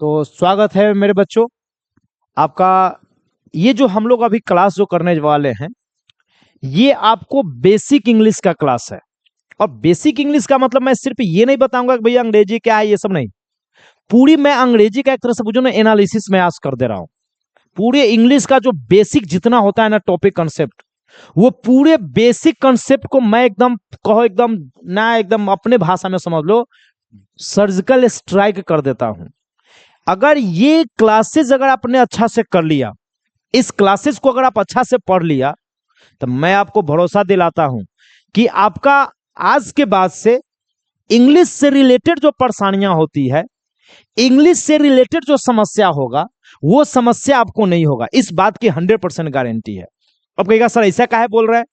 तो स्वागत है मेरे बच्चों आपका। ये जो हम लोग अभी क्लास जो करने वाले हैं, ये आपको बेसिक इंग्लिश का क्लास है। और बेसिक इंग्लिश का मतलब मैं सिर्फ ये नहीं बताऊंगा कि भैया अंग्रेजी क्या है, ये सब नहीं। पूरी मैं अंग्रेजी का एक तरह से बुझो ना एनालिसिस मैं आज कर दे रहा हूं। पूरे इंग्लिश का जो बेसिक जितना होता है ना टॉपिक कंसेप्ट, वो पूरे बेसिक कंसेप्ट को मैं एकदम कहो एकदम ना एकदम अपने भाषा में समझ लो, सर्जिकल स्ट्राइक कर देता हूं। अगर ये क्लासेस अगर आपने अच्छा से कर लिया, इस क्लासेस को अगर आप अच्छा से पढ़ लिया, तो मैं आपको भरोसा दिलाता हूं कि आपका आज के बाद से इंग्लिश से रिलेटेड जो परेशानियां होती है, इंग्लिश से रिलेटेड जो समस्या होगा, वो समस्या आपको नहीं होगा। इस बात की 100% गारंटी है। अब कहेगा सर ऐसा काहे बोल रहा है?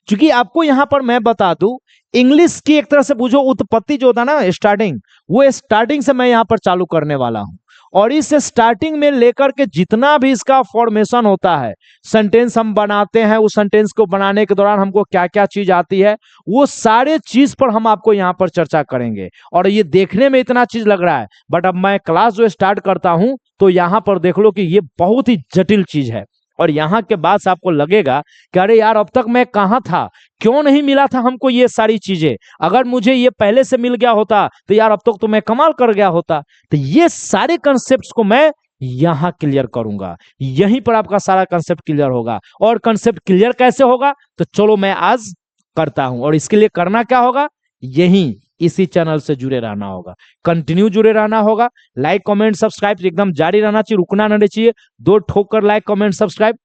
क्योंकि आपको यहां पर मैं बता दूं, इंग्लिश की एक तरह से बुझो उत्पत्ति जो होता है ना स्टार्टिंग, वो स्टार्टिंग से मैं यहां पर चालू करने वाला हूं। और इस स्टार्टिंग में लेकर के जितना भी इसका फॉर्मेशन होता है, सेंटेंस हम बनाते हैं, उस सेंटेंस को बनाने के दौरान हमको क्या क्या चीज आती है, वो सारे चीज पर हम आपको यहां पर चर्चा करेंगे। और ये देखने में इतना चीज लग रहा है, बट अब मैं क्लास जो स्टार्ट करता हूं तो यहां पर देख लो कि ये बहुत ही जटिल चीज है। और यहां के बाद से आपको लगेगा कि अरे यार अब तक मैं कहां था, क्यों नहीं मिला था हमको ये सारी चीजें। अगर मुझे ये पहले से मिल गया होता तो यार अब तक तो मैं कमाल कर गया होता। तो ये सारे कंसेप्ट्स को मैं यहां क्लियर करूंगा, यहीं पर आपका सारा कंसेप्ट क्लियर होगा। और कंसेप्ट क्लियर कैसे होगा, तो चलो मैं आज करता हूं। और इसके लिए करना क्या होगा, यहीं इसी चैनल से जुड़े रहना होगा, कंटिन्यू जुड़े रहना होगा। लाइक कमेंट सब्सक्राइब एकदम जारी रहना चाहिए, रुकना नहीं चाहिए। 2 ठोक कर लाइक कमेंट सब्सक्राइब,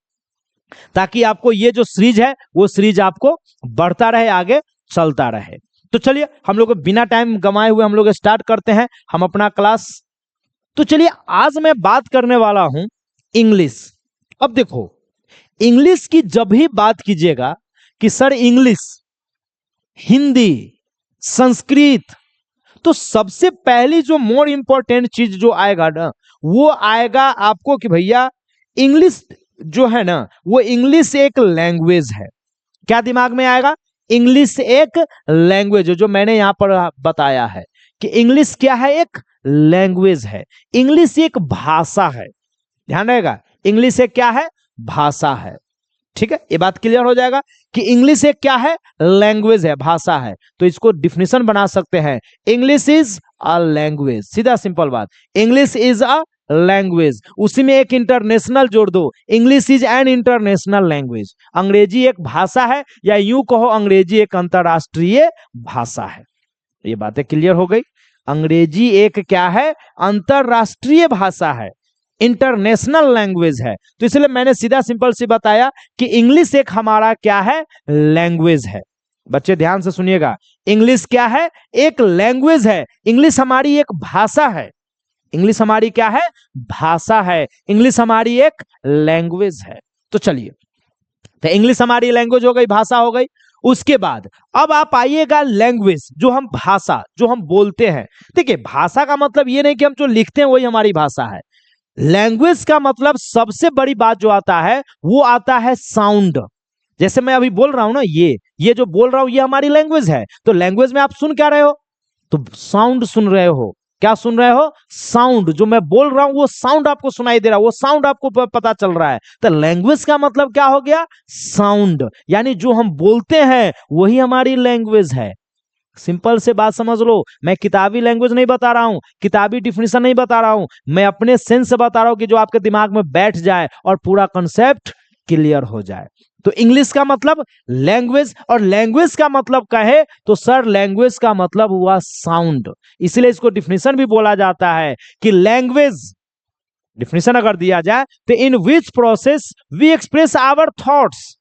ताकि आपको ये जो सीरीज है वो सीरीज आपको बढ़ता रहे, आगे चलता रहे। तो चलिए हम लोग बिना टाइम गंवाए हुए हम लोग स्टार्ट करते हैं हम अपना क्लास। तो चलिए आज मैं बात करने वाला हूं इंग्लिश। अब देखो, इंग्लिश की जब भी बात कीजिएगा कि सर इंग्लिश, हिंदी, संस्कृत, तो सबसे पहली जो मोर इंपॉर्टेंट चीज जो आएगा ना, वो आएगा आपको कि भैया इंग्लिश जो है ना, वो इंग्लिश एक लैंग्वेज है। क्या दिमाग में आएगा? इंग्लिश एक लैंग्वेज है, जो मैंने यहां पर बताया है कि इंग्लिश क्या है, एक लैंग्वेज है। इंग्लिश एक भाषा है, ध्यान रहेगा। इंग्लिश एक क्या है, भाषा है। ठीक है, ये बात क्लियर हो जाएगा कि इंग्लिश एक क्या है, लैंग्वेज है, भाषा है। तो इसको डिफिनेशन बना सकते हैं, इंग्लिश इज अ लैंग्वेज। सीधा सिंपल बात, इंग्लिश इज अ लैंग्वेज। उसी में एक इंटरनेशनल जोड़ दो, English is an international language. अंग्रेजी एक भाषा है, या यूं कहो अंग्रेजी एक अंतरराष्ट्रीय भाषा है। ये बातें क्लियर हो गई। अंग्रेजी एक क्या है, अंतरराष्ट्रीय भाषा है, इंटरनेशनल लैंग्वेज है। तो इसलिए मैंने सीधा सिंपल सी बताया कि इंग्लिश एक हमारा क्या है, लैंग्वेज है। बच्चे ध्यान से सुनिएगा, इंग्लिश क्या है, एक लैंग्वेज है। इंग्लिश हमारी एक भाषा है। इंग्लिश हमारी क्या है, भाषा है। इंग्लिश हमारी एक लैंग्वेज है। तो चलिए, तो इंग्लिश हमारी लैंग्वेज हो गई, भाषा हो गई। उसके बाद अब आप आइएगा लैंग्वेज, जो हम भाषा जो हम बोलते हैं। देखिए, भाषा का मतलब ये नहीं कि हम जो लिखते हैं वही हमारी भाषा है। लैंग्वेज का मतलब सबसे बड़ी बात जो आता है, वो आता है साउंड। जैसे मैं अभी बोल रहा हूं ना, ये जो बोल रहा हूं ये हमारी लैंग्वेज है। तो लैंग्वेज में आप सुन क्या रहे हो, तो साउंड सुन रहे हो। क्या सुन रहे हो, साउंड। जो मैं बोल रहा हूं वो साउंड आपको सुनाई दे रहा है, वो साउंड आपको पता चल रहा है। तो लैंग्वेज का मतलब क्या हो गया, साउंड। यानी जो हम बोलते हैं वही हमारी लैंग्वेज है। सिंपल से बात समझ लो, मैं किताबी लैंग्वेज नहीं बता रहा हूं, किताबी डिफिनेशन नहीं बता रहा हूं, मैं अपने सेंस से बता रहा हूं कि जो आपके दिमाग में बैठ जाए और पूरा कंसेप्ट क्लियर हो जाए। तो इंग्लिश का मतलब लैंग्वेज, और लैंग्वेज का मतलब कहे तो सर लैंग्वेज का मतलब हुआ साउंड। इसलिए इसको डिफिनेशन भी बोला जाता है कि लैंग्वेज, डिफिनेशन अगर दिया जाए तो in which process we express our thoughts,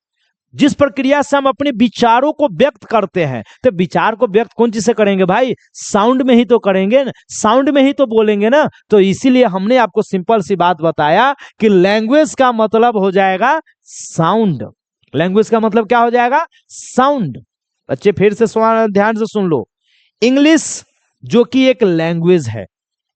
जिस प्रक्रिया से हम अपने विचारों को व्यक्त करते हैं। तो विचार को व्यक्त कौन चीज से करेंगे भाई, साउंड में ही तो करेंगे ना, साउंड में ही तो बोलेंगे ना। तो इसीलिए हमने आपको सिंपल सी बात बताया कि लैंग्वेज का मतलब हो जाएगा साउंड। लैंग्वेज का मतलब क्या हो जाएगा, साउंड। बच्चे फिर से ध्यान से सुन लो, इंग्लिश जो कि एक लैंग्वेज है,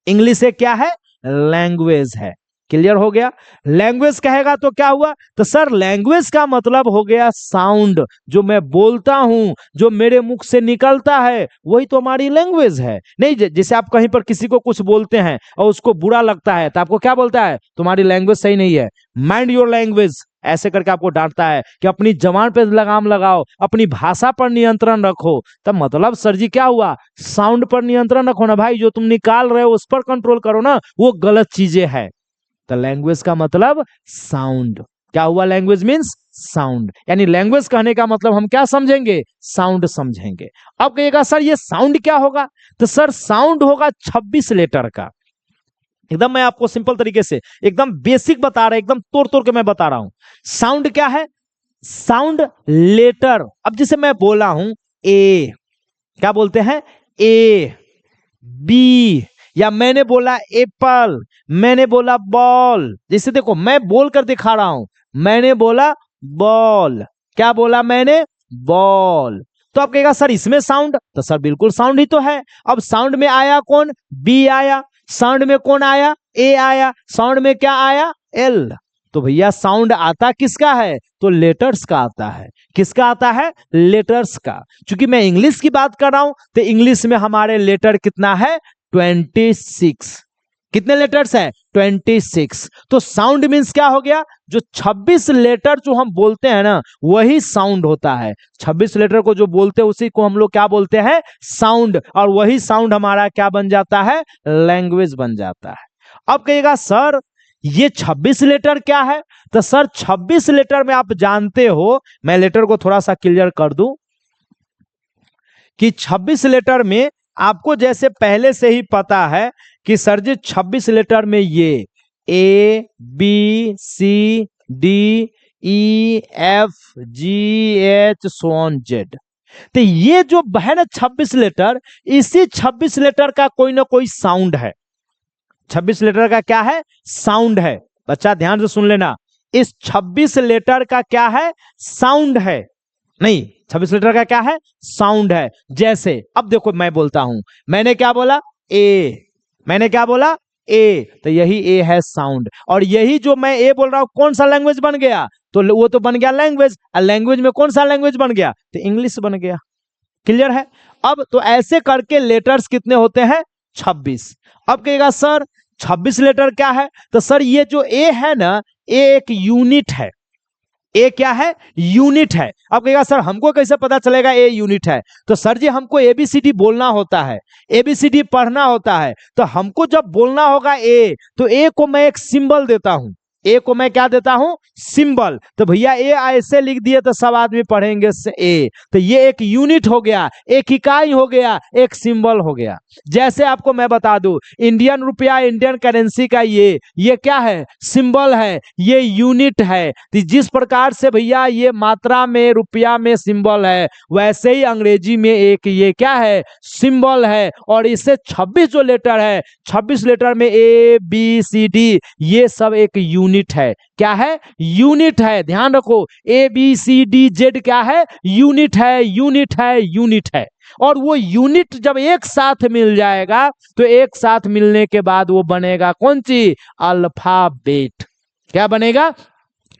इंग्लिश एक क्या है, लैंग्वेज है। क्लियर हो गया। लैंग्वेज कहेगा तो क्या हुआ, तो सर लैंग्वेज का मतलब हो गया साउंड, जो मैं बोलता हूं, जो मेरे मुख से निकलता है, वही तो हमारी लैंग्वेज है। नहीं, जैसे आप कहीं पर किसी को कुछ बोलते हैं और उसको बुरा लगता है तो आपको क्या बोलता है, तुम्हारी लैंग्वेज सही नहीं है, माइंड योर लैंग्वेज, ऐसे करके आपको डांटता है कि अपनी जबान पे लगाम लगाओ, अपनी भाषा पर नियंत्रण रखो। तब मतलब सर जी क्या हुआ, साउंड पर नियंत्रण रखो ना भाई, जो तुम निकाल रहे हो उस पर कंट्रोल करो ना, वो गलत चीजें हैं। तो लैंग्वेज का मतलब साउंड, क्या हुआ, लैंग्वेज मीन्स साउंड, यानी लैंग्वेज कहने का मतलब हम क्या समझेंगे, साउंड समझेंगे। अब कहिएगा सर ये साउंड क्या होगा, तो सर साउंड होगा 26 लेटर का। एकदम मैं आपको सिंपल तरीके से एकदम बेसिक बता रहा, एकदम तोड़ तोड़ के मैं बता रहा हूं। साउंड क्या है, साउंड लेटर। अब जैसे मैं बोला हूं ए, क्या बोलते हैं, ए बी, या मैंने बोला एप्पल, मैंने बोला बॉल। जैसे देखो मैं बोल कर दिखा रहा हूं, मैंने बोला बॉल, क्या बोला मैंने, बॉल। तो आप कहेगा सर इसमें साउंड, तो सर बिल्कुल साउंड ही तो है। अब साउंड में आया कौन, बी आया, साउंड में कौन आया, ए आया, साउंड में क्या आया, एल। तो भैया साउंड आता किसका है, तो लेटर्स का आता है। किसका आता है, लेटर्स का। क्योंकि मैं इंग्लिश की बात कर रहा हूं तो इंग्लिश में हमारे लेटर कितना है, 26। कितने लेटर्स है, 26। तो साउंड मीन्स क्या हो गया, जो 26 लेटर जो हम बोलते हैं ना वही साउंड होता है। 26 लेटर को जो बोलते हैं उसी को हम लोग क्या बोलते हैं, साउंड। और वही साउंड हमारा क्या बन जाता है, लैंग्वेज बन जाता है। अब कहिएगा सर ये 26 लेटर क्या है, तो सर 26 लेटर में आप जानते हो, मैं लेटर को थोड़ा सा क्लियर कर दूं कि 26 लेटर में आपको जैसे पहले से ही पता है कि सर जी 26 लेटर में ये A B C D E F G H so on Z, तो ये जो है ना 26 लेटर, इसी 26 लेटर का कोई ना कोई साउंड है। 26 लेटर का क्या है, साउंड है। बच्चा ध्यान से सुन लेना, इस 26 लेटर का क्या है, साउंड है। नहीं, 26 लेटर का क्या है, साउंड है। जैसे अब देखो मैं बोलता हूं, मैंने क्या बोला, ए, मैंने क्या बोला, ए, तो यही ए है साउंड। और यही जो मैं ए बोल रहा हूं कौन सा लैंग्वेज बन गया, तो वो तो बन गया लैंग्वेज। और लैंग्वेज में कौन सा लैंग्वेज बन गया, तो इंग्लिश बन गया। क्लियर है। अब तो ऐसे करके लेटर्स कितने होते हैं, 26। अब कहेगा सर 26 लेटर क्या है, तो सर ये जो ए है ना, ए एक यूनिट है। ए क्या है, यूनिट है। अब कहेगा सर हमको कैसे पता चलेगा ए यूनिट है, तो सर जी हमको एबीसीडी बोलना होता है, एबीसीडी पढ़ना होता है। तो हमको जब बोलना होगा ए, तो ए को मैं एक सिंबल देता हूं, ए को मैं क्या देता हूं, सिंबल। तो भैया ए ऐसे लिख दिए तो सब आदमी पढ़ेंगे ए, तो ये एक यूनिट हो गया, एक इकाई हो गया, एक सिंबल हो गया। जैसे आपको मैं बता दूं, इंडियन रुपया, इंडियन करेंसी का ये क्या है, सिंबल है, ये यूनिट है। तो जिस प्रकार से भैया ये मात्रा में रुपया में सिंबल है, वैसे ही अंग्रेजी में एक ये क्या है, सिंबल है। और इससे 26 जो लेटर है, 26 लेटर में ए बी सी डी, ये सब एक यूनिट है। क्या है, यूनिट है। ध्यान रखो, A B C D Z क्या है, यूनिट है, यूनिट है, यूनिट है। और वो यूनिट जब एक साथ मिल जाएगा, तो एक साथ मिलने के बाद वो बनेगा कौन सी, अल्फाबेट। क्या बनेगा,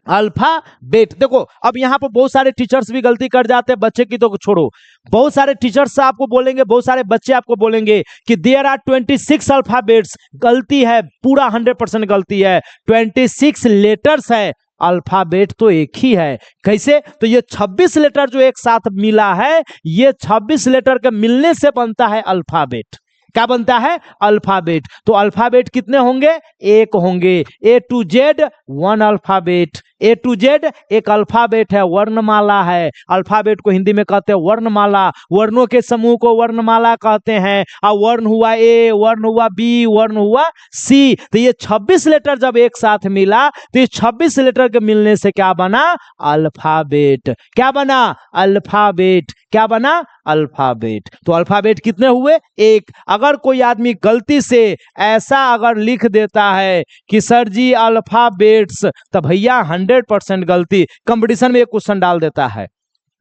अल्फाबेट। देखो अब यहाँ पर बहुत सारे टीचर्स भी गलती कर जाते हैं, बच्चे की तो छोड़ो, बहुत सारे टीचर्स आपको बोलेंगे, बहुत सारे बच्चे आपको बोलेंगे कि देयर आर 26 अल्फाबेट्स। गलती है, पूरा 100% गलती है। 26 लेटर्स है, अल्फाबेट तो एक ही है। कैसे, तो ये 26 लेटर जो एक साथ मिला है, ये 26 लेटर के मिलने से बनता है अल्फाबेट। क्या बनता है, अल्फाबेट। तो अल्फाबेट कितने होंगे, एक होंगे। A to Z 1 alphabet, A to Z एक अल्फाबेट है, वर्णमाला है। अल्फाबेट को हिंदी में कहते हैं वर्णमाला, वर्णों के समूह को वर्णमाला कहते हैं। और वर्ण हुआ ए, वर्ण हुआ बी, वर्ण हुआ सी। तो ये 26 लेटर जब एक साथ मिला, तो ये 26 लेटर के मिलने से क्या बना, अल्फाबेट। क्या बना, अल्फाबेट। क्या बना, अल्फाबेट। तो अल्फाबेट कितने हुए, एक। अगर कोई आदमी गलती से ऐसा अगर लिख देता है कि सर जी अल्फाबेट्स, तो भैया 100% गलती। कंपटीशन में एक क्वेश्चन डाल देता है,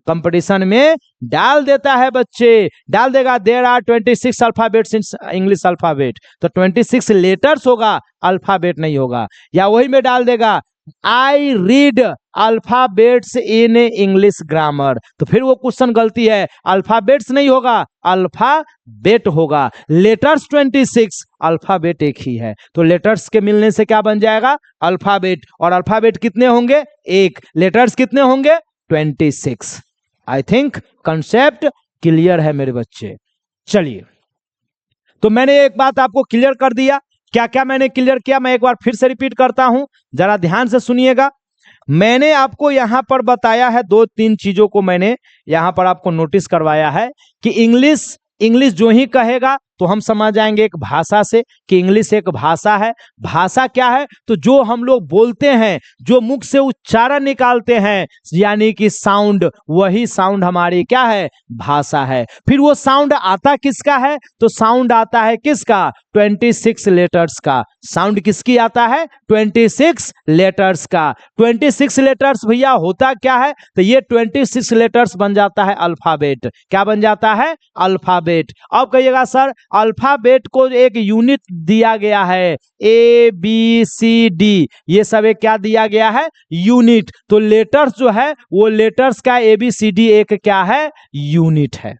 कंपटीशन में डाल देता है बच्चे, डाल देगा। There are 26 alphabets in English alphabet, तो 26 लेटर्स होगा, अल्फाबेट नहीं होगा। या वही में डाल देगा I read alphabets in English grammar, तो फिर वो क्वेश्चन गलती है, अल्फाबेट्स नहीं होगा, अल्फाबेट होगा। लेटर्स 26, अल्फाबेट एक ही है, तो लेटर्स के मिलने से क्या बन जाएगा, अल्फाबेट। और अल्फाबेट कितने होंगे, एक। लेटर्स कितने होंगे, 26। आई थिंक कंसेप्ट क्लियर है मेरे बच्चे। चलिए, तो मैंने एक बात आपको क्लियर कर दिया। क्या क्या मैंने क्लियर किया, मैं एक बार फिर से रिपीट करता हूं, जरा ध्यान से सुनिएगा। मैंने आपको यहां पर बताया है, दो तीन चीजों को मैंने यहां पर आपको नोटिस करवाया है कि इंग्लिश, इंग्लिश जो ही कहेगा तो हम समझ जाएंगे एक भाषा से कि इंग्लिश एक भाषा है। भाषा क्या है, तो जो हम लोग बोलते हैं, जो मुख से उच्चारण निकालते हैं, यानी कि साउंड, वही साउंड हमारी क्या है, भाषा है। फिर वो साउंड आता किसका है, तो साउंड आता है किसका, 26 लेटर्स का। साउंड किसकी आता है, 26 लेटर्स का। 26 लेटर्स भैया होता क्या है, तो ये 26 लेटर्स बन जाता है अल्फाबेट। क्या बन जाता है, अल्फाबेट। अब कहिएगा सर अल्फाबेट को एक यूनिट दिया गया है, ए बी सी डी, ये सब एक क्या दिया गया है, यूनिट। तो लेटर्स जो है वो लेटर्स का ए बी सी डी एक क्या है, यूनिट है।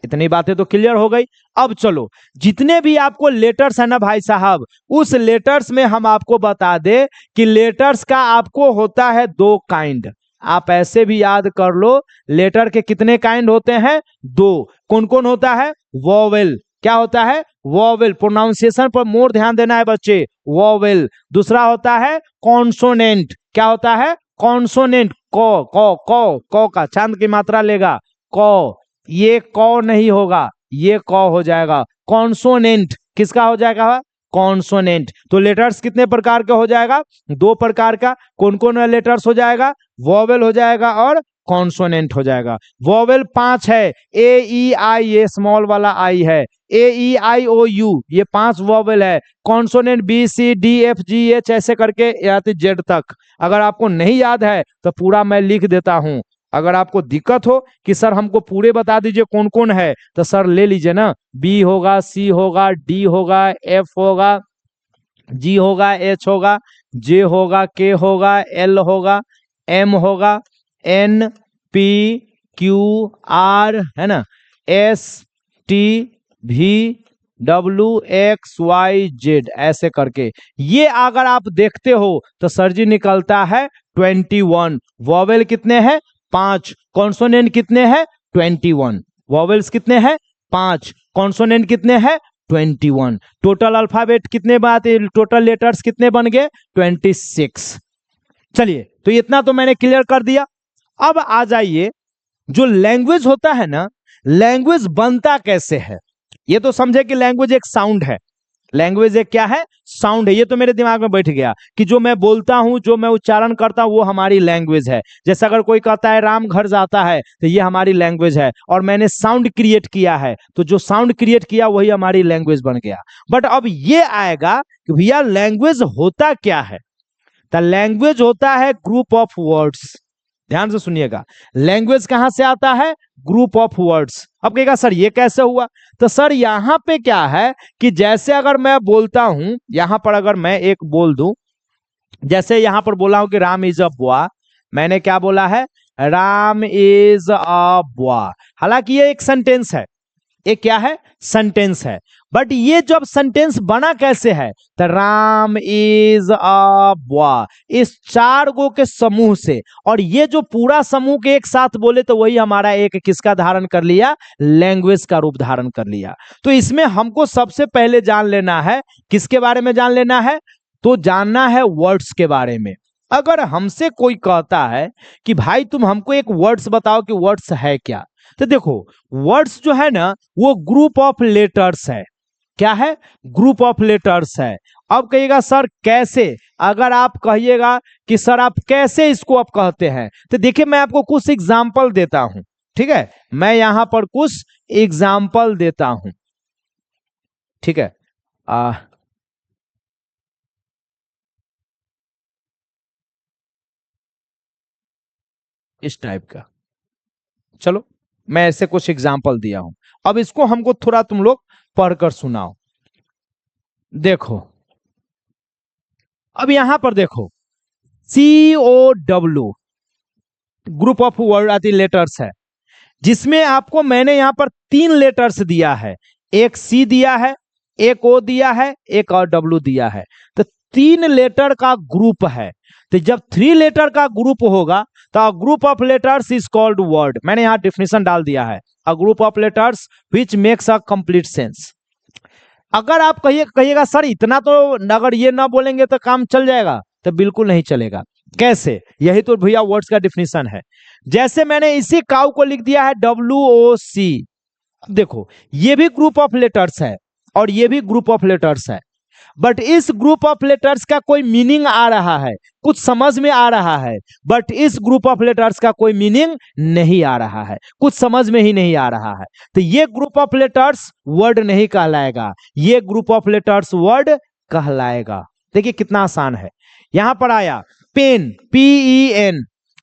इतनी बातें तो क्लियर हो गई। अब चलो, जितने भी आपको लेटर्स है ना भाई साहब, उस लेटर्स में हम आपको बता दे कि लेटर्स का आपको होता है दो काइंड। आप ऐसे भी याद कर लो, लेटर के कितने काइंड होते हैं, दो। कौन कौन होता है, वोवेल, क्या होता है, वोवेल। प्रोनाउंसिएशन पर मोर ध्यान देना है बच्चे, वोवेल। दूसरा होता है कॉन्सोनेंट, क्या होता है, कॉन्सोनेंट। कौ कौ कौ कौ का चांद की मात्रा लेगा, कौ, ये कौ नहीं होगा, ये कौ हो जाएगा। कॉन्सोनेंट किसका हो जाएगा, कॉन्सोनेंट। तो लेटर्स कितने प्रकार के हो जाएगा, दो प्रकार का। कौन कौन लेटर्स हो जाएगा, वोवेल हो जाएगा और कॉन्सोनेंट हो जाएगा। वोवेल 5 है, ए ई आई, ये स्मॉल वाला आई है, ए ई आई ओ यू, ये 5 वोवेल है। Consonant B C D F G H, ऐसे करके यानी जेड तक। अगर आपको नहीं याद है तो पूरा मैं लिख देता हूं। अगर आपको दिक्कत हो कि सर हमको पूरे बता दीजिए कौन कौन है, तो सर ले लीजिए ना, बी होगा, सी होगा, डी होगा, एफ होगा, जी होगा, एच होगा, जे होगा, के होगा, एल होगा, एम होगा, एन पी क्यू आर, है ना, S T V W X Y Z, ऐसे करके। ये अगर आप देखते हो तो सर जी निकलता है 21। वॉवेल कितने हैं, 5। कॉन्सोनेंट कितने हैं, 21। वॉवेल्स कितने हैं, 5। कॉन्सोनेंट कितने हैं, 21। टोटल अल्फाबेट कितने बात, टोटल लेटर्स कितने बन गए, 26। चलिए, तो इतना तो मैंने क्लियर कर दिया। अब आ जाइए, जो लैंग्वेज होता है ना, लैंग्वेज बनता कैसे है, ये तो समझे कि लैंग्वेज एक साउंड है। लैंग्वेज एक क्या है, साउंड है। ये तो मेरे दिमाग में बैठ गया कि जो मैं बोलता हूं, जो मैं उच्चारण करता हूं, वो हमारी लैंग्वेज है। जैसे अगर कोई कहता है राम घर जाता है, तो ये हमारी लैंग्वेज है, और मैंने साउंड क्रिएट किया है, तो जो साउंड क्रिएट किया वही हमारी लैंग्वेज बन गया। बट अब ये आएगा कि भैया लैंग्वेज होता क्या है, तो लैंग्वेज होता है ग्रुप ऑफ वर्ड्स। ध्यान से सुनिएगा, लैंग्वेज कहां से आता है, ग्रुप ऑफ वर्ड्स। अब कहेगा सर ये कैसे हुआ, तो सर यहां पे क्या है कि जैसे अगर मैं बोलता हूं, यहां पर अगर मैं एक बोल दूं, जैसे यहां पर बोला हूं कि राम इज अ बॉय, मैंने क्या बोला है, राम इज अ बॉय। हालांकि ये एक सेंटेंस है, एक क्या है, सेंटेंस है। बट ये जब सेंटेंस बना कैसे है, तो राम इज अ बॉय, इस 4 गो के समूह से। और ये जो पूरा समूह के एक साथ बोले तो वही हमारा एक किसका धारण कर लिया, लैंग्वेज का रूप धारण कर लिया। तो इसमें हमको सबसे पहले जान लेना है, किसके बारे में जान लेना है, तो जानना है वर्ड्स के बारे में। अगर हमसे कोई कहता है कि भाई तुम हमको एक वर्ड्स बताओ कि वर्ड्स है क्या, तो देखो वर्ड्स जो है ना वो ग्रुप ऑफ लेटर्स है। क्या है, ग्रुप ऑफ लेटर्स है। अब कहिएगा सर कैसे, अगर आप कहिएगा कि सर आप कैसे इसको आप कहते हैं, तो देखिए मैं आपको कुछ एग्जाम्पल देता हूं। ठीक है, मैं यहां पर कुछ एग्जाम्पल देता हूं। ठीक है, इस टाइप का। चलो मैं ऐसे कुछ एग्जाम्पल दिया हूं, अब इसको हमको थोड़ा तुम लोग पढ़कर सुनाओ। देखो अब यहां पर देखो, COW ग्रुप ऑफ वर्ड आदि लेटर्स है, जिसमें आपको मैंने यहां पर 3 लेटर्स दिया है, एक C दिया है, एक O दिया है, एक और W दिया है। तो 3 लेटर का ग्रुप है। तो जब 3 लेटर का ग्रुप होगा तो group of letters is called word. मैंने यहां डिफिनेशन डाल दिया है, a group of letters which makes a complete sense. अगर आप कहिएगा सर इतना तो अगर ये ना बोलेंगे तो काम चल जाएगा, तो बिल्कुल नहीं चलेगा। कैसे? यही तो भैया वर्ड्स का डिफिनेशन है। जैसे मैंने इसी काउ को लिख दिया है WOC। देखो ये भी ग्रुप ऑफ लेटर्स है और ये भी ग्रुप ऑफ लेटर्स है, बट इस ग्रुप ऑफ लेटर्स का कोई मीनिंग आ रहा है, कुछ समझ में आ रहा है, बट इस ग्रुप ऑफ लेटर्स का कोई मीनिंग नहीं आ रहा है, कुछ समझ में ही नहीं आ रहा है। तो ये ग्रुप ऑफ लेटर्स वर्ड नहीं कहलाएगा, ये ग्रुप ऑफ लेटर्स वर्ड कहलाएगा। देखिए कितना आसान है। यहां पर आया पेन, PEN,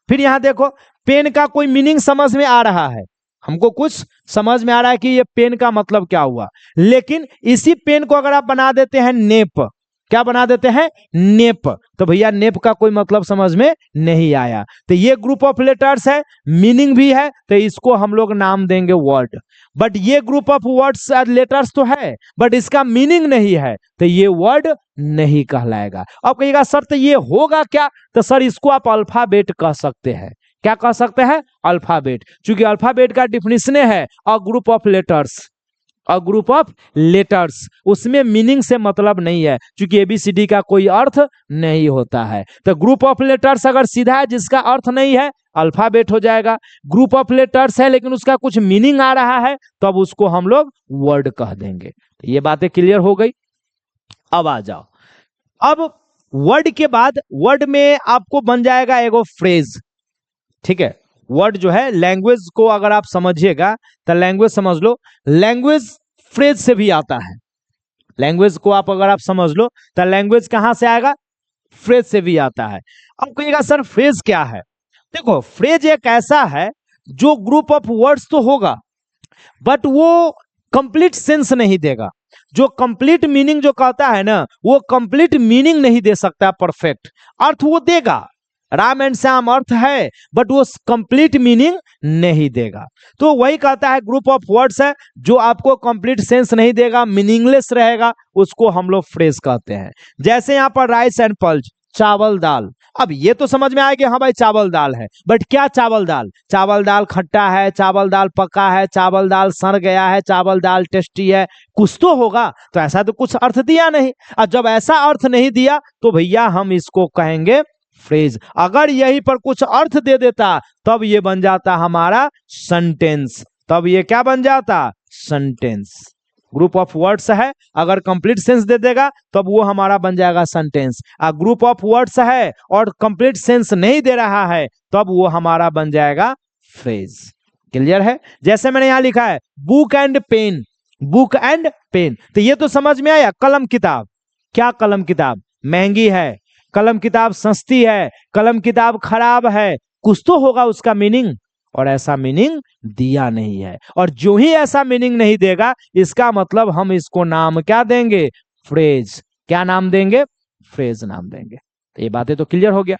फिर यहां देखो पेन का कोई मीनिंग समझ में आ रहा है, हमको कुछ समझ में आ रहा है कि ये पेन का मतलब क्या हुआ, लेकिन इसी पेन को अगर आप बना देते हैं नेप, क्या बना देते हैं? नेप, तो भैया नेप का कोई मतलब समझ में नहीं आया। तो ये ग्रुप ऑफ लेटर्स है, मीनिंग भी है, तो इसको हम लोग नाम देंगे वर्ड। बट ये ग्रुप ऑफ वर्ड्स लेटर्स तो है, बट इसका मीनिंग नहीं है, तो ये वर्ड नहीं कहलाएगा। अब कहिएगा सर तो ये होगा क्या? तो सर इसको आप अल्फाबेट कह सकते हैं। क्या कह सकते हैं? अल्फाबेट। क्योंकि अल्फाबेट का डिफिनेशन है a group of letters, a group of letters, उसमें मीनिंग से मतलब नहीं है, क्योंकि ABCD का कोई अर्थ नहीं होता है। तो ग्रुप ऑफ लेटर्स अगर सीधा है जिसका अर्थ नहीं है, अल्फाबेट हो जाएगा। ग्रुप ऑफ लेटर्स है लेकिन उसका कुछ मीनिंग आ रहा है, तो अब उसको हम लोग वर्ड कह देंगे। तो ये बातें क्लियर हो गई। अब आ जाओ, अब वर्ड के बाद वर्ड में आपको बन जाएगा एगो फ्रेज। ठीक है, वर्ड जो है लैंग्वेज को अगर आप समझिएगा तो लैंग्वेज समझ लो, लैंग्वेज फ्रेज से भी आता है। लैंग्वेज को आप अगर आप समझ लो तो लैंग्वेज कहां से आएगा? फ्रेज से भी आता है। अब कहिएगा सर फ्रेज क्या है? देखो फ्रेज एक ऐसा है जो ग्रुप ऑफ वर्ड्स तो होगा, बट वो कंप्लीट सेंस नहीं देगा। जो कंप्लीट मीनिंग जो कहता है ना, वो कंप्लीट मीनिंग नहीं दे सकता, परफेक्ट अर्थ वो देगा, राम एंड श्याम अर्थ है, बट वो कंप्लीट मीनिंग नहीं देगा। तो वही कहता है ग्रुप ऑफ वर्ड्स है जो आपको कंप्लीट सेंस नहीं देगा, मीनिंगलेस रहेगा, उसको हम लोग फ्रेज कहते हैं। जैसे यहां पर राइस एंड पल्स, चावल दाल। अब ये तो समझ में आएगा हाँ भाई चावल दाल है, बट क्या चावल दाल? चावल दाल खट्टा है, चावल दाल पका है, चावल दाल सड़ गया है, चावल दाल टेस्टी है, कुछ तो होगा। तो ऐसा तो कुछ अर्थ दिया नहीं, और जब ऐसा अर्थ नहीं दिया तो भैया हम इसको कहेंगे फ्रेज। अगर यहीं पर कुछ अर्थ दे देता तब ये बन जाता हमारा सेंटेंस, तब ये क्या बन जाता? सेंटेंस। ग्रुप ऑफ वर्ड्स है, अगर कंप्लीट सेंस दे देगा तब वो हमारा बन जाएगा सेंटेंस। ग्रुप ऑफ वर्ड्स है और कंप्लीट सेंस नहीं दे रहा है तब वो हमारा बन जाएगा फ्रेज। क्लियर है? जैसे मैंने यहां लिखा है book and pen, book and pen, तो ये तो समझ में आया कलम किताब। क्या कलम किताब? महंगी है, कलम किताब सस्ती है, कलम किताब खराब है, कुछ तो होगा उसका मीनिंग, और ऐसा मीनिंग दिया नहीं है। और जो ही ऐसा मीनिंग नहीं देगा इसका मतलब हम इसको नाम क्या देंगे? फ्रेज। क्या नाम देंगे? फ्रेज नाम देंगे। तो ये बातें तो क्लियर हो गया।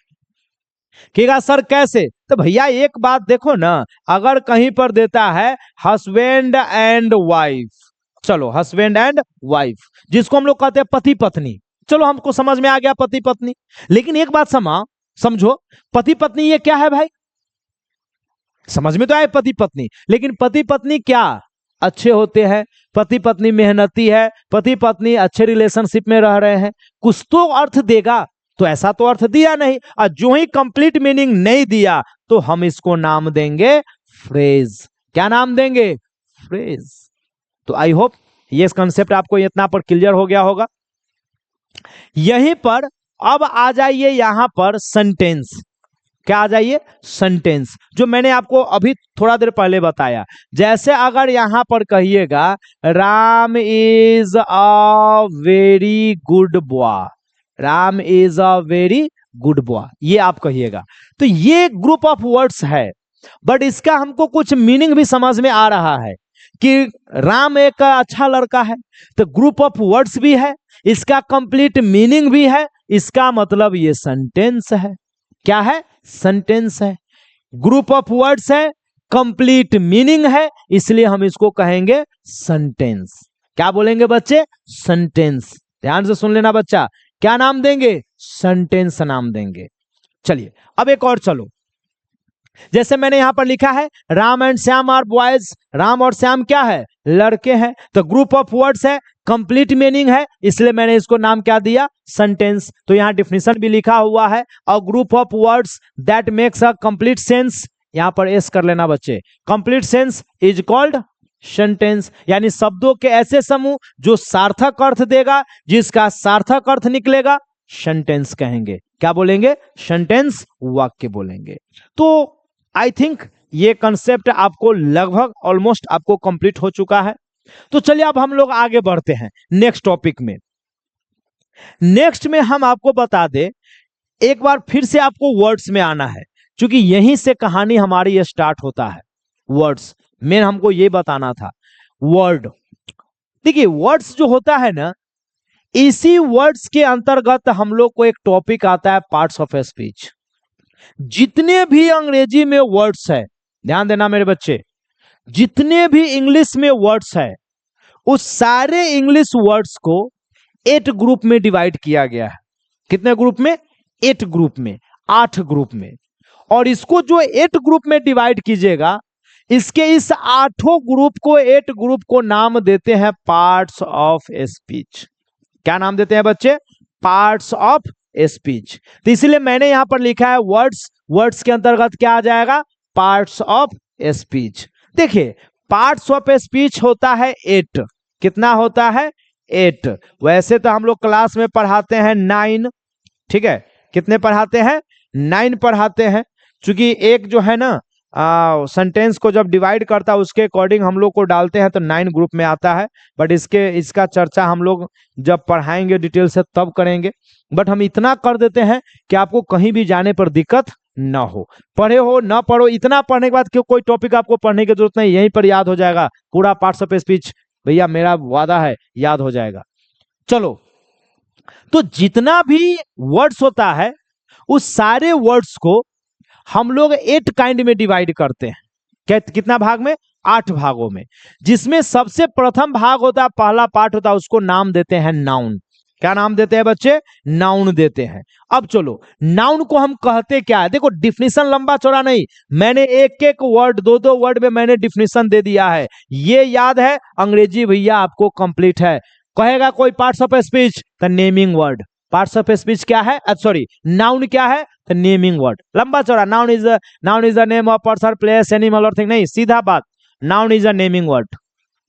कहेगा सर कैसे? तो भैया एक बात देखो ना, अगर कहीं पर देता है हस्बैंड एंड वाइफ, चलो हस्बैंड एंड वाइफ जिसको हम लोग कहते हैं पति पत्नी, चलो हमको समझ में आ गया पति पत्नी। लेकिन एक बात समझो, पति पत्नी ये क्या है भाई? समझ में तो आए पति पत्नी, लेकिन पति पत्नी क्या अच्छे होते हैं, पति पत्नी मेहनती है, पति पत्नी अच्छे रिलेशनशिप में रह रहे हैं, कुछ तो अर्थ देगा। तो ऐसा तो अर्थ दिया नहीं, और जो ही कंप्लीट मीनिंग नहीं दिया तो हम इसको नाम देंगे फ्रेज। क्या नाम देंगे? फ्रेज। तो आई होप ये कंसेप्ट आपको इतना पर क्लियर हो गया होगा। यहीं पर अब आ जाइए यहां पर सेंटेंस। क्या आ जाइए? सेंटेंस, जो मैंने आपको अभी थोड़ा देर पहले बताया। जैसे अगर यहां पर कहिएगा Ram is a very good boy, Ram is a very good boy, ये आप कहिएगा, तो ये ग्रुप ऑफ वर्ड्स है। बट इसका हमको कुछ मीनिंग भी समझ में आ रहा है कि राम एक अच्छा लड़का है, तो ग्रुप ऑफ वर्ड्स भी है, इसका कंप्लीट मीनिंग भी है, इसका मतलब ये सेंटेंस है। क्या है? सेंटेंस है। ग्रुप ऑफ वर्ड्स है, कंप्लीट मीनिंग है, इसलिए हम इसको कहेंगे सेंटेंस। क्या बोलेंगे बच्चे? सेंटेंस। ध्यान से सुन लेना बच्चा, क्या नाम देंगे? सेंटेंस नाम देंगे। चलिए अब एक और चलो, जैसे मैंने यहां पर लिखा है Ram and Shyam are boys, Ram और श्याम क्या है? लड़के हैं। तो ग्रुप ऑफ वर्ड्स है, कंप्लीट मीनिंग है, इसलिए मैंने इसको नाम क्या दिया? सेंटेंस। तो यहां डिफिनेशन भी लिखा हुआ है, और group of words that makes a complete sense, यहां पर एस कर लेना बच्चे, complete sense is called sentence. यानी शब्दों के ऐसे समूह जो सार्थक अर्थ देगा, जिसका सार्थक अर्थ निकलेगा, सेंटेंस कहेंगे। क्या बोलेंगे? सेंटेंस, वाक्य बोलेंगे। तो आई थिंक ये कंसेप्ट आपको लगभग ऑलमोस्ट आपको कंप्लीट हो चुका है। तो चलिए अब हम लोग आगे बढ़ते हैं नेक्स्ट टॉपिक में। नेक्स्ट में हम आपको बता दें, एक बार फिर से आपको वर्ड्स में आना है, क्योंकि यहीं से कहानी हमारी ये स्टार्ट होता है। वर्ड्स में हमको ये बताना था। वर्ड, देखिए वर्ड्स जो होता है ना, इसी वर्ड्स के अंतर्गत हम लोग को एक टॉपिक आता है पार्ट्स ऑफ स्पीच। जितने भी अंग्रेजी में वर्ड्स है, ध्यान देना मेरे बच्चे, जितने भी इंग्लिश में वर्ड्स है, उस सारे इंग्लिश वर्ड्स को 8 ग्रुप में डिवाइड किया गया है। कितने ग्रुप में? 8 ग्रुप में, 8 ग्रुप में। और इसको जो 8 ग्रुप में डिवाइड कीजिएगा, इसके इस 8 ग्रुप को, 8 ग्रुप को नाम देते हैं पार्ट्स ऑफ स्पीच। क्या नाम देते हैं बच्चे? Parts of speech. तो इसलिए मैंने यहां पर लिखा है वर्ड्स, वर्ड्स के अंतर्गत क्या आ जाएगा? Parts of speech. देखिए पार्ट्स ऑफ स्पीच होता है 8। कितना होता है? 8। वैसे तो हम लोग क्लास में पढ़ाते हैं 9, ठीक है? कितने पढ़ाते हैं? 9 पढ़ाते हैं, क्योंकि एक जो है ना सेंटेंस को जब डिवाइड करता है उसके अकॉर्डिंग हम लोग को डालते हैं, तो 9 ग्रुप में आता है। बट इसका चर्चा हम लोग जब पढ़ाएंगे डिटेल से तब करेंगे। बट हम इतना कर देते हैं कि आपको कहीं भी जाने पर दिक्कत ना हो, पढ़े हो ना पढ़ो, इतना पढ़ने के बाद क्यों कोई टॉपिक आपको पढ़ने की जरूरत नहीं, यहीं पर याद हो जाएगा पूरा पार्ट्स ऑफ स्पीच। भैया मेरा वादा है, याद हो जाएगा। चलो, तो जितना भी वर्ड्स होता है, उस सारे वर्ड्स को हम लोग 8 काइंड में डिवाइड करते हैं। कितना भाग में? 8 भागों में। जिसमें सबसे प्रथम भाग होता है, पहला पार्ट होता है, उसको नाम देते हैं नाउन। क्या नाम देते हैं बच्चे? नाउन देते हैं। अब चलो, नाउन को हम कहते क्या है? देखो डिफिनेशन लंबा चौड़ा नहीं, मैंने एक एक वर्ड, 2-2 वर्ड में मैंने डिफिनेशन दे दिया है। ये याद है, अंग्रेजी भैया आपको कंप्लीट है। कहेगा कोई पार्ट्स ऑफ स्पीच, तो naming word. Parts of speech क्या है? सॉरी, नाउन क्या है? तो नेमिंग वर्ड। लंबा चौड़ा, noun is the name of person, place, animal और थिंग नहीं, सीधा बात, noun is a naming word.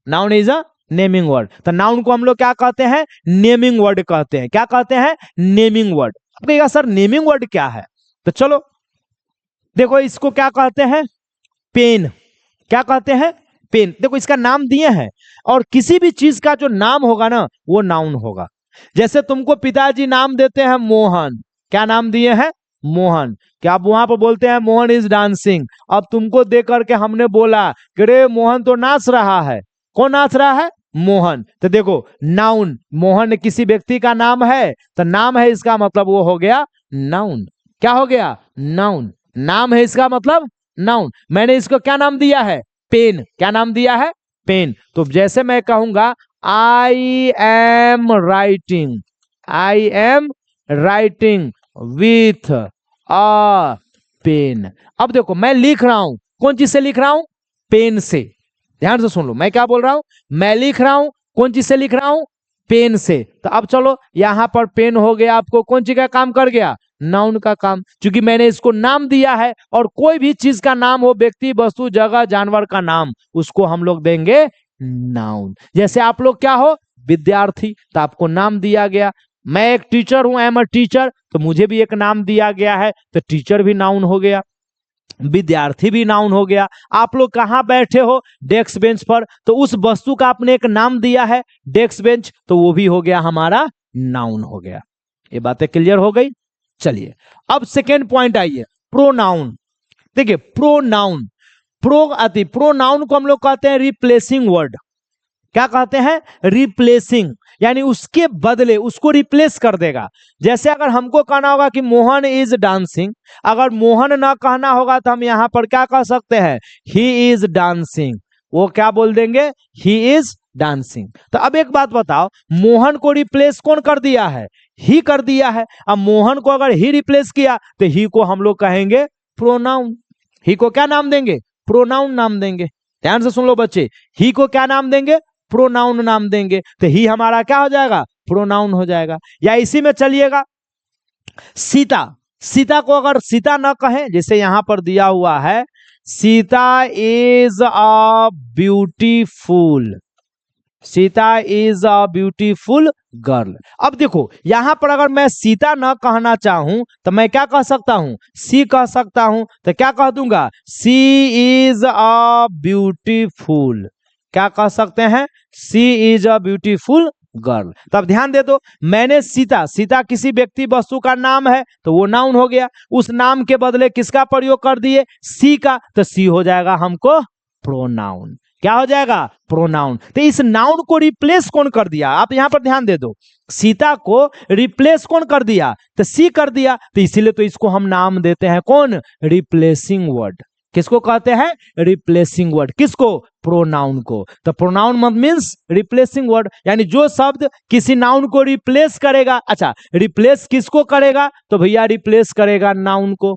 Noun is a naming word. तो नाउन को हम लोग क्या कहते हैं? नेमिंग वर्ड कहते हैं। क्या कहते हैं? Naming word. अब कहिएगा सर नेमिंग वर्ड क्या है? तो चलो देखो, इसको क्या कहते हैं? पेन। क्या कहते हैं? पेन। देखो इसका नाम दिए हैं, और किसी भी चीज का जो नाम होगा ना, वो नाउन होगा। जैसे तुमको पिताजी नाम देते हैं मोहन, क्या नाम दिए हैं? मोहन। क्या आप वहां पर बोलते हैं मोहन इज डांसिंग? अब तुमको देख करके हमने बोला कि रे मोहन तो नाच रहा है। कौन नाच रहा है? मोहन। तो देखो नाउन, मोहन किसी व्यक्ति का नाम है, तो नाम है, इसका मतलब वो हो गया नाउन। क्या हो गया? नाउन। नाम है, इसका मतलब नाउन। मैंने इसको क्या नाम दिया है? पेन। क्या नाम दिया है? पेन। तो जैसे मैं कहूंगा I am writing, I am writing with a pen. अब देखो मैं लिख रहा हूं, कौन चीज से लिख रहा हूं? पेन से। ध्यान से सुन लो, मैं क्या बोल रहा हूं? मैं लिख रहा हूं, कौन चीज से लिख रहा हूं? पेन से। तो अब चलो, यहां पर पेन हो गया, आपको कौन चीज का काम कर गया? नाउन का काम, क्योंकि मैंने इसको नाम दिया है। और कोई भी चीज का नाम हो, व्यक्ति, वस्तु, जगह, जानवर का नाम, उसको हम लोग देंगे नाउन। जैसे आप लोग क्या हो? विद्यार्थी, तो आपको नाम दिया गया। मैं एक टीचर हूं, आई एम अ टीचर, तो मुझे भी एक नाम दिया गया है, तो टीचर भी नाउन हो गया, विद्यार्थी भी नाउन हो गया। आप लोग कहां बैठे हो? डेस्क बेंच पर, तो उस वस्तु का आपने एक नाम दिया है, डेस्क बेंच, तो वो भी हो गया हमारा नाउन हो गया। ये बातें क्लियर हो गई? चलिए अब सेकेंड पॉइंट आइए, प्रोनाउन। देखिए प्रोनाउन, प्रोनाउन को हम लोग कहते हैं रिप्लेसिंग वर्ड। क्या कहते हैं? रिप्लेसिंग, यानी उसके बदले उसको रिप्लेस कर देगा। जैसे अगर हमको कहना होगा कि मोहन इज डांसिंग, अगर मोहन ना कहना होगा तो हम यहां पर क्या कह सकते हैं? He is dancing. वो क्या बोल देंगे? He is dancing. तो अब एक बात बताओ, मोहन को रिप्लेस कौन कर दिया है? ही कर दिया है। अब मोहन को अगर ही रिप्लेस किया तो ही को हम लोग कहेंगे प्रोनाउन। ही को क्या नाम देंगे? प्रोनाउन नाम देंगे। ध्यान से सुन लो बच्चे, ही को क्या नाम देंगे? प्रोनाउन नाम देंगे। तो ही हमारा क्या हो जाएगा? प्रोनाउन हो जाएगा। या इसी में चलिएगा सीता, सीता को अगर सीता ना कहें, जैसे यहां पर दिया हुआ है Sita is a beautiful, Sita is a beautiful girl. अब देखो यहां पर अगर मैं सीता ना कहना चाहूं तो मैं क्या कह सकता हूं? सी कह सकता हूं। तो क्या कह दूंगा? सी इज अ ब्यूटीफुल। क्या कह सकते हैं? सी इज अ ब्यूटीफुल गर्ल। तब ध्यान दे दो, मैंने सीता, सीता किसी व्यक्ति वस्तु का नाम है तो वो नाउन हो गया। उस नाम के बदले किसका प्रयोग कर दिए? सी का। तो सी हो जाएगा हमको प्रोनाउन। क्या हो जाएगा? प्रोनाउन। तो इस नाउन को रिप्लेस कौन कर दिया? आप यहां पर ध्यान दे दो, सीता को रिप्लेस कौन कर दिया? तो सी कर दिया। तो इसीलिए तो इसको हम नाम देते हैं कौन? Replacing word. किसको कहते हैं? Replacing word. किसको? प्रोनाउन को। तो प्रोनाउन मींस रिप्लेसिंग वर्ड, यानी जो शब्द किसी नाउन को रिप्लेस करेगा। अच्छा, रिप्लेस किसको करेगा? तो भैया रिप्लेस करेगा नाउन को।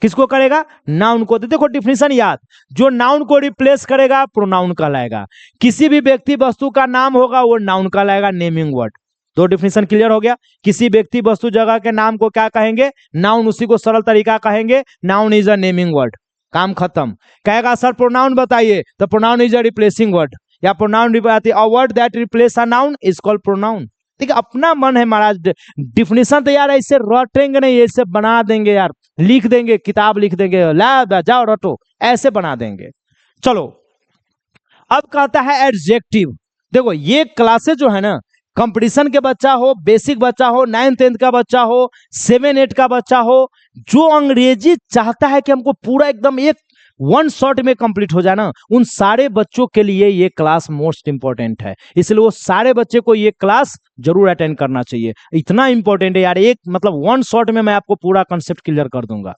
किसको करेगा? नाउन को। तो देखो डिफिनेशन याद, जो नाउन को रिप्लेस करेगा प्रोनाउन कहलाएगा। किसी भी व्यक्ति वस्तु का नाम होगा वो नाउन कहलाएगा, नेमिंग वर्ड। दो डिफिनेशन क्लियर हो गया। किसी व्यक्ति वस्तु जगह के नाम को क्या कहेंगे? नाउन। उसी को सरल तरीका कहेंगे noun is a naming word. काम खत्म। कहेगा सर प्रोनाउन बताइए, तो pronoun is a replacing word, या pronoun a word that replace a noun is called pronoun. ठीक है, अपना मन है महाराज, डिफिनेशन तो यार ऐसे रटेंगे नहीं, ऐसे बना देंगे यार, लिख देंगे, किताब लिख देंगे, ला जाओ रटो, ऐसे बना देंगे। चलो अब कहता है एडजेक्टिव। देखो ये क्लासेस जो है ना, कंपटीशन के बच्चा हो, बेसिक बच्चा हो, 9th 10th का बच्चा हो, 7 8 का बच्चा हो, जो अंग्रेजी चाहता है कि हमको पूरा एकदम एक वन शॉट में कंप्लीट हो जाए ना, उन सारे बच्चों के लिए ये क्लास मोस्ट इंपॉर्टेंट है। इसलिए वो सारे बच्चे को ये क्लास जरूर अटेंड करना चाहिए। इतना इंपॉर्टेंट है यार, एक मतलब वन शॉट में मैं आपको पूरा कंसेप्ट क्लियर कर दूंगा।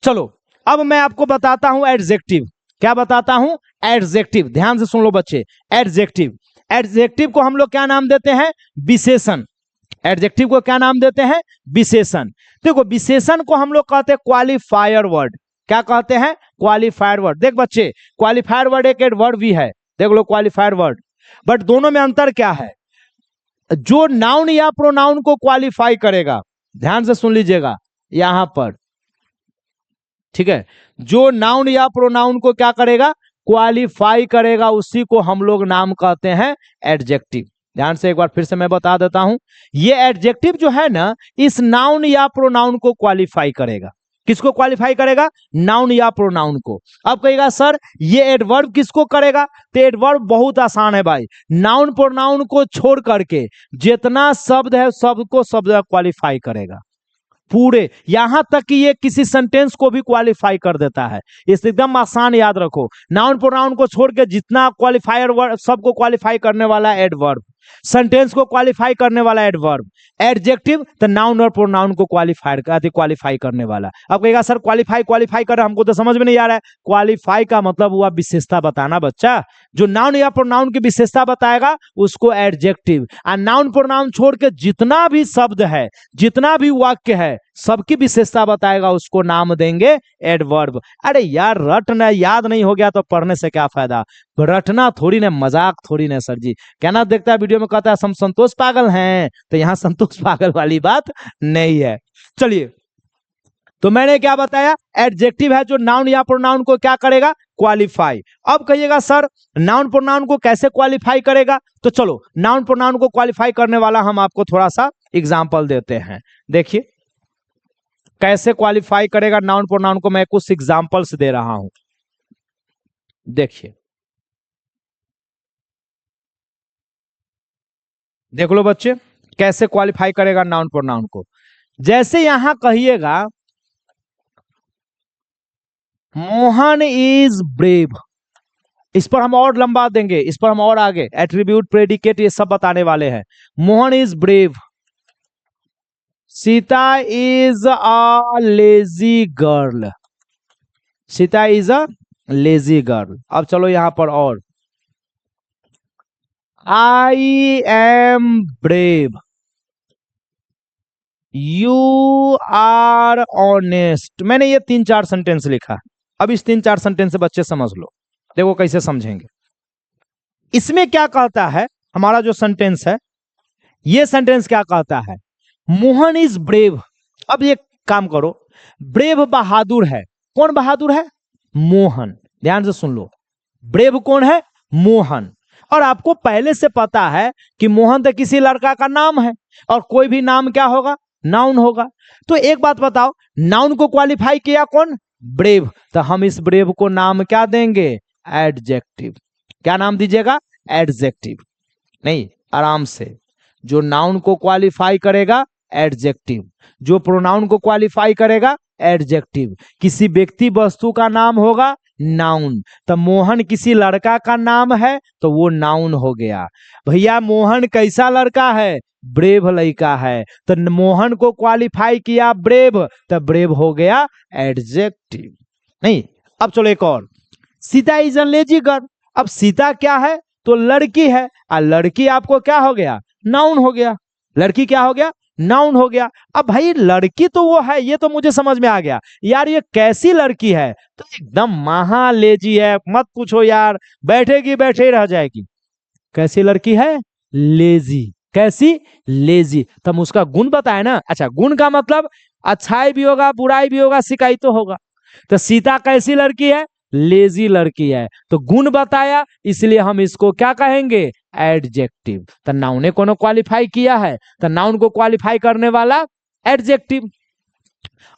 चलो अब मैं आपको बताता हूं एडजेक्टिव। क्या बताता हूं? एडजेक्टिव। ध्यान से सुन लो बच्चे, एडजेक्टिव। एडजेक्टिव को हम लोग क्या नाम देते हैं? विशेषण। एडजेक्टिव को क्या नाम देते हैं? विशेषण। देखो विशेषण को हम लोग कहते हैं क्वालिफायर वर्ड। क्या कहते हैं? Qualifier word. देख बच्चे, क्वालिफायर वर्ड एक एडवर्ब भी है, देख लो क्वालिफायर वर्ड। बट दोनों में अंतर क्या है? जो नाउन या प्रोनाउन को क्वालिफाई करेगा, ध्यान से सुन लीजिएगा यहां पर, ठीक है, जो नाउन या प्रोनाउन को क्या करेगा? क्वालिफाई करेगा, उसी को हम लोग नाम कहते हैं एडजेक्टिव। ध्यान से एक बार फिर से मैं बता देता हूं, ये एडजेक्टिव जो है ना, इस नाउन या प्रोनाउन को क्वालिफाई करेगा। किसको क्वालिफाई करेगा? नाउन या प्रोनाउन को। अब कहेगा सर ये एडवर्ब किसको करेगा? तो एडवर्ब बहुत आसान है भाई, नाउन प्रोनाउन को छोड़ करके जितना शब्द है सबको शब्द क्वालिफाई करेगा पूरे, यहां तक कि ये किसी सेंटेंस को भी क्वालिफाई कर देता है। इस एकदम आसान, याद रखो, नाउन प्रोनाउन को छोड़ के जितना क्वालिफायर वर्ड सबको क्वालिफाई करने वाला एडवर्ब, सेंटेंस को क्वालिफाई करने वाला एडवर्ब, एडजेक्टिव तो नाउन और प्रोनाउन को क्वालिफाई करने वाला। अब कहेगा सर क्वालिफाई क्वालिफाई कर, हमको तो समझ में नहीं आ रहा है। क्वालिफाई का मतलब हुआ विशेषता बताना बच्चा, जो नाउन या प्रोनाउन की विशेषता बताएगा उसको एडजेक्टिव। और नाउन प्रोनाउन छोड़ के जितना भी शब्द है, जितना भी वाक्य है, सबकी विशेषता बताएगा, उसको नाम देंगे एडवर्ब। अरे यार रटना याद नहीं हो गया तो पढ़ने से क्या फायदा? रटना थोड़ी ना, मजाक थोड़ी ना सर जी। कहना देखता है वीडियो में कहता है हम संतोष पागल हैं, तो यहां संतोष पागल वाली बात नहीं है। चलिए, तो मैंने क्या बताया? एडजेक्टिव है जो नाउन या प्रोनाउन को क्या करेगा? क्वालिफाई। अब कहिएगा सर नाउन प्रोनाउन को कैसे क्वालिफाई करेगा? तो चलो नाउन प्रोनाउन को क्वालिफाई करने वाला हम आपको थोड़ा सा एग्जांपल देते हैं। देखिए कैसे क्वालिफाई करेगा नाउन प्रोनाउन को, मैं कुछ एग्जांपल्स दे रहा हूं। देखिए, देख लो बच्चे कैसे क्वालिफाई करेगा नाउन प्रोनाउन को। जैसे यहां कहिएगा मोहन इज ब्रेव। इस पर हम और लंबा देंगे, इस पर हम और आगे एट्रीब्यूट, प्रेडिकेट, ये सब बताने वाले हैं। Mohan is brave. Sita is a lazy girl. Sita is a lazy girl. अब चलो यहां पर और, I am brave. You are honest. मैंने ये 3-4 सेंटेंस लिखा। अब इस 3-4 सेंटेंस से बच्चे समझ लो, देखो कैसे समझेंगे। इसमें क्या कहता है, हमारा जो सेंटेंस है, ये सेंटेंस क्या कहता है, मोहन इज ब्रेव। अब ये काम करो, ब्रेव बहादुर है। कौन बहादुर है? मोहन। ध्यान से सुन लो, ब्रेव कौन है? मोहन। और आपको पहले से पता है कि मोहन तो किसी लड़का का नाम है, और कोई भी नाम क्या होगा? नाउन होगा। तो एक बात बताओ, नाउन को क्वालिफाई किया कौन? ब्रेव। तो हम इस ब्रेव को नाम क्या देंगे? एडजेक्टिव। क्या नाम दीजिएगा? एडजेक्टिव। नहीं, आराम से, जो नाउन को क्वालिफाई करेगा एडजेक्टिव, जो प्रोनाउन को क्वालिफाई करेगा एडजेक्टिव। किसी व्यक्ति वस्तु का नाम होगा नाउन। तो मोहन किसी लड़का का नाम है तो वो नाउन हो गया। भैया मोहन कैसा लड़का है? ब्रेव लड़का है। तो मोहन को क्वालिफाई किया ब्रेव, तो ब्रेव हो गया एडजेक्टिव। नहीं, अब चलो एक और, Sita is a lazy girl. अब सीता क्या है? तो लड़की है, और लड़की आपको क्या हो गया? नाउन हो गया। लड़की क्या हो गया? नाउन हो गया। अब भाई लड़की तो वो है, ये तो मुझे समझ में आ गया यार, ये कैसी लड़की है? तो एकदम महा लेजी है, मत पूछो यार, बैठेगी बैठे ही रह जाएगी। कैसी लड़की है? लेजी। कैसी? लेजी। तब उसका गुण बताए ना। अच्छा, गुण का मतलब अच्छाई भी होगा, बुराई भी होगा, शिकायत तो होगा। तो सीता कैसी लड़की है? लेजी लड़की है। तो गुण बताया, इसलिए हम इसको क्या कहेंगे? एडजेक्टिव। तो नाउन ने कोनो क्वालिफाई किया है, तो नाउन को क्वालिफाई करने वाला एडजेक्टिव।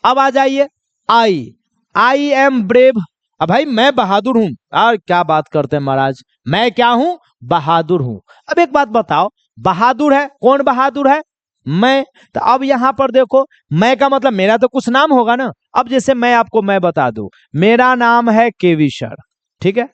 अब आ जाइए, आई एम ब्रेव। अब भाई मैं बहादुर हूं। यार क्या बात करते हैं महाराज, मैं क्या हूं? बहादुर हूं। अब एक बात बताओ, बहादुर है, कौन बहादुर है? मैं। तो अब यहां पर देखो, मैं का मतलब मेरा तो कुछ नाम होगा ना। अब जैसे मैं आपको मैं बता दूं, मेरा नाम है केवी सर, ठीक है।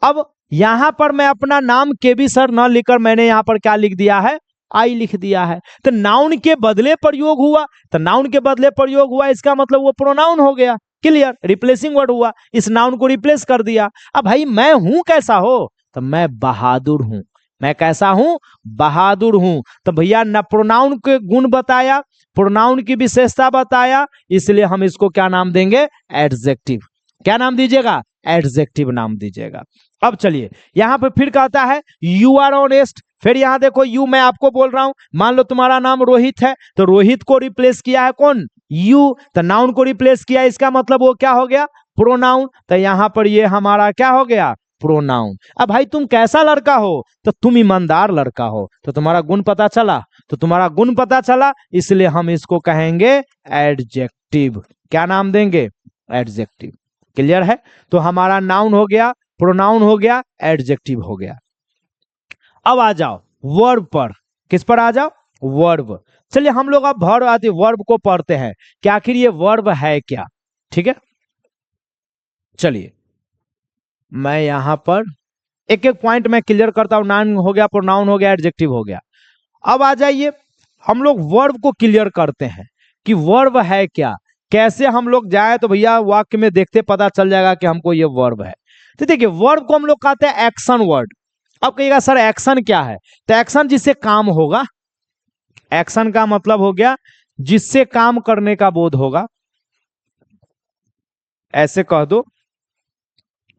अब यहां पर मैं अपना नाम केवी सर न लिखकर मैंने यहां पर क्या लिख दिया है? आई लिख दिया है। तो नाउन के बदले प्रयोग हुआ, तो नाउन के बदले प्रयोग हुआ, इसका मतलब वो प्रोनाउन हो गया। क्लियर? रिप्लेसिंग वर्ड हुआ, इस नाउन को रिप्लेस कर दिया। अब भाई मैं हूं कैसा हो? तो मैं बहादुर हूं। मैं कैसा हूं? बहादुर हूं। तो भैया न प्रोनाउन के गुण बताया, प्रोनाउन की विशेषता बताया, इसलिए हम इसको क्या नाम देंगे? एडजेक्टिव। क्या नाम दीजिएगा? एडजेक्टिव नाम दीजिएगा। अब चलिए यहां पर फिर कहता है यू आर ऑनेस्ट। फिर यहां देखो, यू मैं आपको बोल रहा हूं, मान लो तुम्हारा नाम रोहित है, तो रोहित को रिप्लेस किया है कौन? यू। तो नाउन को रिप्लेस किया, इसका मतलब वो क्या हो गया? प्रोनाउन। तो यहां पर ये हमारा क्या हो गया? प्रोनाउन। अब भाई तुम कैसा लड़का हो? तो तुम ईमानदार लड़का हो। तो तुम्हारा गुण पता चला, तो तुम्हारा गुण पता चला, इसलिए हम इसको कहेंगे एडजेक्टिव। क्या नाम देंगे? एडजेक्टिव। क्लियर है? तो हमारा नाउन हो गया, प्रोनाउन हो गया, एडजेक्टिव हो गया। अब आ जाओ वर्ब पर। किस पर आ जाओ? वर्ब। चलिए हम लोग अब वर्ब को पढ़ते हैं कि आखिर ये वर्ब है क्या। ठीक है, चलिए मैं यहां पर एक एक पॉइंट में क्लियर करता हूं। नाउन हो गया, प्रोनाउन हो गया, एडजेक्टिव हो गया। अब आ जाइए हम लोग वर्ब को क्लियर करते हैं कि वर्ब है क्या। कैसे हम लोग जाए तो भैया वाक्य में देखते पता चल जाएगा कि हमको ये वर्ब है। तो देखिए वर्ब को हम लोग कहते हैं एक्शन वर्ड। अब कहिएगा सर एक्शन क्या है? तो एक्शन जिससे काम होगा। एक्शन का मतलब हो गया जिससे काम करने का बोध होगा, ऐसे कह दो।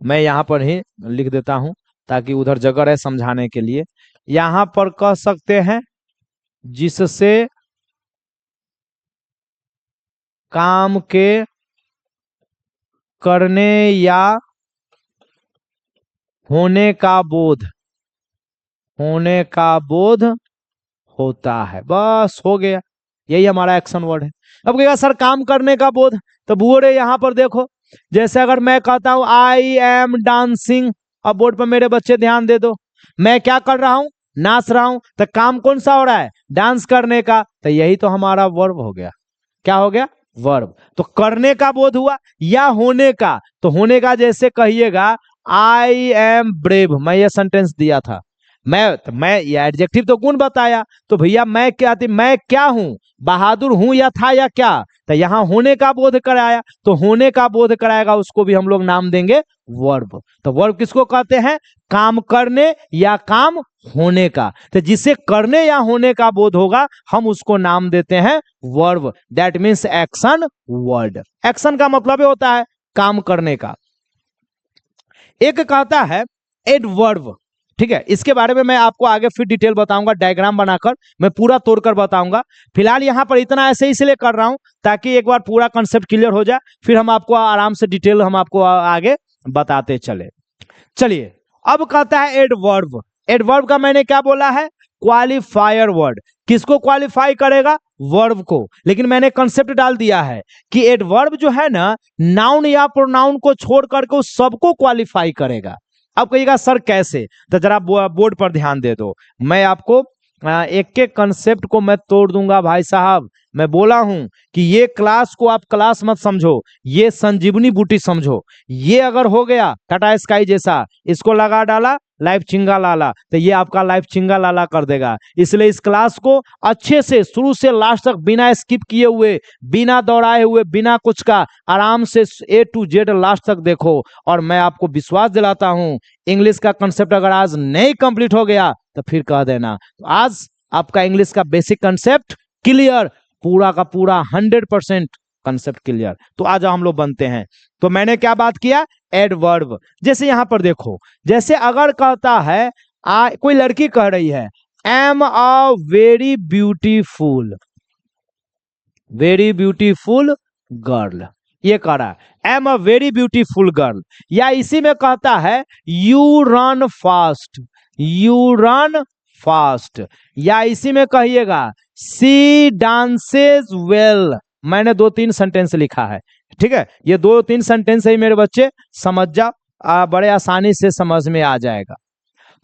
मैं यहां पर ही लिख देता हूं ताकि उधर जगह रहे समझाने के लिए। यहां पर कह सकते हैं जिससे काम के करने या होने का बोध, होने का बोध होता है। बस हो गया, यही हमारा एक्शन वर्ड है। अब कहेगा सर काम करने का बोध, तो बोरे यहां पर देखो, जैसे अगर मैं कहता हूं आई एम डांसिंग, अब बोर्ड पर मेरे बच्चे ध्यान दे दो, मैं क्या कर रहा हूं? नाच रहा हूं। तो काम कौन सा हो रहा है? डांस करने का। तो यही तो हमारा वर्ब हो गया। क्या हो गया? वर्ब। तो करने का बोध हुआ या होने का, तो होने का जैसे कहिएगा आई एम ब्रेव, मैं ये सेंटेंस दिया था, मैं ये एडजेक्टिव तो गुण बताया, तो भैया मैं क्या हूं, बहादुर हूं या था या क्या, तो यहां होने का बोध कराया, तो होने का बोध कराएगा उसको भी हम लोग नाम देंगे वर्ब। तो वर्ब किसको कहते हैं, काम करने या काम होने का। तो जिसे करने या होने का बोध होगा हम उसको नाम देते हैं verb, that means action word. Action का मतलब होता है काम करने का। एक कहता है एडवर्ब, ठीक है, इसके बारे में मैं आपको आगे फिर डिटेल बताऊंगा, डायग्राम बनाकर मैं पूरा तोड़कर बताऊंगा। फिलहाल यहां पर इतना ऐसे इसलिए कर रहा हूं ताकि एक बार पूरा कंसेप्ट क्लियर हो जाए, फिर हम आपको आराम से डिटेल हम आपको आगे बताते चले। चलिए अब कहता है एडवर्ब। एडवर्ब का मैंने क्या बोला है, क्वालिफायर वर्ड। किसको क्वालिफाई करेगा, वर्ब को। लेकिन मैंने कंसेप्ट डाल दिया है कि एडवर्ब जो है ना, नाउन या प्रोनाउन को छोड़ करके उस सबको क्वालिफाई करेगा। अब कहिएगा सर कैसे, तो जरा बोर्ड पर ध्यान दे दो, मैं आपको एक एक कंसेप्ट को मैं तोड़ दूंगा भाई साहब। मैं बोला हूं कि ये क्लास को आप क्लास मत समझो, ये संजीवनी बूटी समझो। ये अगर हो गया टाटा स्काई जैसा, इसको लगा डाला लाइफ चिंगा लाला, तो ये आपका लाइफ चिंगा लाला कर देगा। इसलिए इस क्लास को अच्छे से शुरू से लास्ट तक बिना स्किप किए हुए, बिना दौड़ाए हुए, बिना कुछ का आराम से A to Z लास्ट तक देखो। और मैं आपको विश्वास दिलाता हूं, इंग्लिश का कंसेप्ट अगर आज नहीं कंप्लीट हो गया तो फिर कह देना। तो आज आपका इंग्लिश का बेसिक कंसेप्ट क्लियर, पूरा का पूरा 100% कंसेप्ट क्लियर। तो आज हम लोग बनते हैं। तो मैंने क्या बात किया, एडवर्ब। जैसे यहां पर देखो, जैसे अगर कहता है कोई लड़की कह रही है am a very beautiful girl, ये कह रहा है am a very beautiful girl. या इसी में कहता है यू रन फास्ट, या इसी में कहिएगा सी डांसेस वेल। मैंने 2-3 सेंटेंस लिखा है, ठीक है, ये 2-3 सेंटेंस ही मेरे बच्चे समझ जा, बड़े आसानी से समझ में आ जाएगा।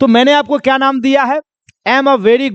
तो मैंने आपको क्या नाम दिया है, am a very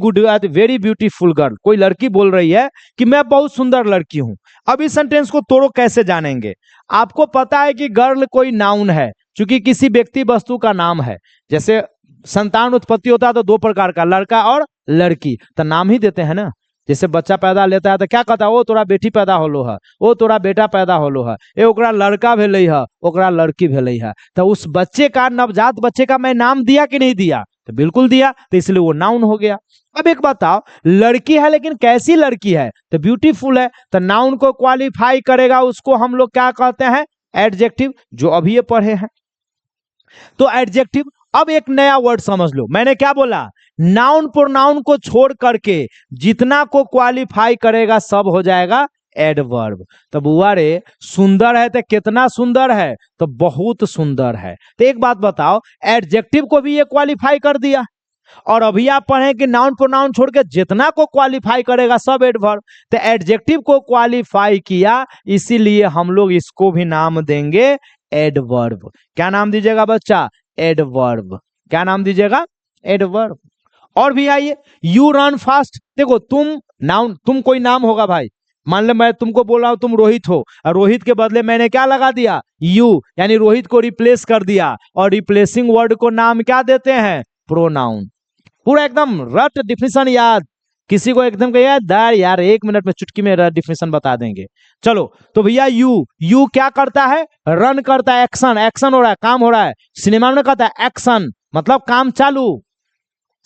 beautiful girl. कोई लड़की बोल रही है कि मैं बहुत सुंदर लड़की हूं। अब इस सेंटेंस को तोड़ो कैसे जानेंगे, आपको पता है कि गर्ल कोई नाउन है, क्योंकि किसी व्यक्ति वस्तु का नाम है। जैसे संतान उत्पत्ति होता है तो 2 प्रकार का, लड़का और लड़की, तो नाम ही देते हैं ना। जैसे बच्चा पैदा लेता है तो क्या कहता है, ओ तोरा बेटी पैदा होलो है, ओ तोरा बेटा पैदा होलो है, ए ओकरा लड़का भेलै है, ओकरा लड़की भेलै है। तो उस बच्चे का, नवजात बच्चे का मैं नाम दिया कि नहीं दिया, तो बिल्कुल दिया, तो इसलिए वो नाउन हो गया। अब एक बताओ, लड़की है लेकिन कैसी लड़की है, तो ब्यूटीफुल है, तो नाउन को क्वालिफाई करेगा, उसको हम लोग क्या कहते हैं, एडजेक्टिव, जो अभी ये पढ़े हैं। तो एडजेक्टिव। अब एक नया वर्ड समझ लो, मैंने क्या बोला, नाउन प्रोनाउन को छोड़ करके जितना को क्वालिफाई करेगा सब हो जाएगा एडवर्ब। तो बुआ रे सुंदर है तो कितना सुंदर है, तो बहुत सुंदर है। तो एक बात बताओ, एडजेक्टिव को भी ये क्वालिफाई कर दिया, और अभी आप पढ़े कि नाउन प्रोनाउन छोड़ के जितना को क्वालिफाई करेगा सब एडवर्ब। तो एडजेक्टिव को क्वालिफाई किया, इसीलिए हम लोग इसको भी नाम देंगे एडवर्ब। क्या नाम दीजिएगा बच्चा, एडवर्ब। क्या नाम दीजिएगा, एडवर्ब। और भी आइए, यू रन फास्ट। देखो तुम कोई नाम होगा भाई, मान लो मैं तुमको बोल रहा हूं तुम रोहित हो, और रोहित के बदले मैंने क्या लगा दिया, यू, यानी रोहित को रिप्लेस कर दिया। और रिप्लेसिंग वर्ड को नाम क्या देते हैं, प्रोनाउन। पूरा एकदम रट डिफिनेशन याद, किसी को एकदम कहिए यार 1 मिनट में चुटकी में डिफिनेशन बता देंगे। चलो तो भैया यू क्या करता है, रन करता है, एक्शन हो रहा है, काम हो रहा है। सिनेमा में कहता है एक्शन, मतलब काम चालू।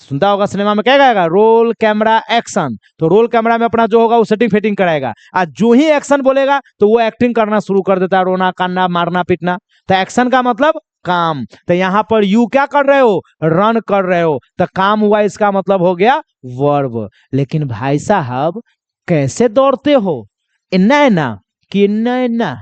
सुनता होगा सिनेमा में क्या कहेगा, रोल कैमरा एक्शन। तो रोल कैमरा में अपना जो होगा वो सेटिंग फेटिंग कराएगा, आज जो ही एक्शन बोलेगा तो वो एक्टिंग करना शुरू कर देता है, रोना कानना मारना पीटना। तो एक्शन का मतलब काम। तो यहां पर यू क्या कर रहे हो, रन कर रहे हो, तो काम हुआ, इसका मतलब हो गया वर्ब। लेकिन भाई साहब कैसे दौड़ते हो, इन्ना कि इन्ना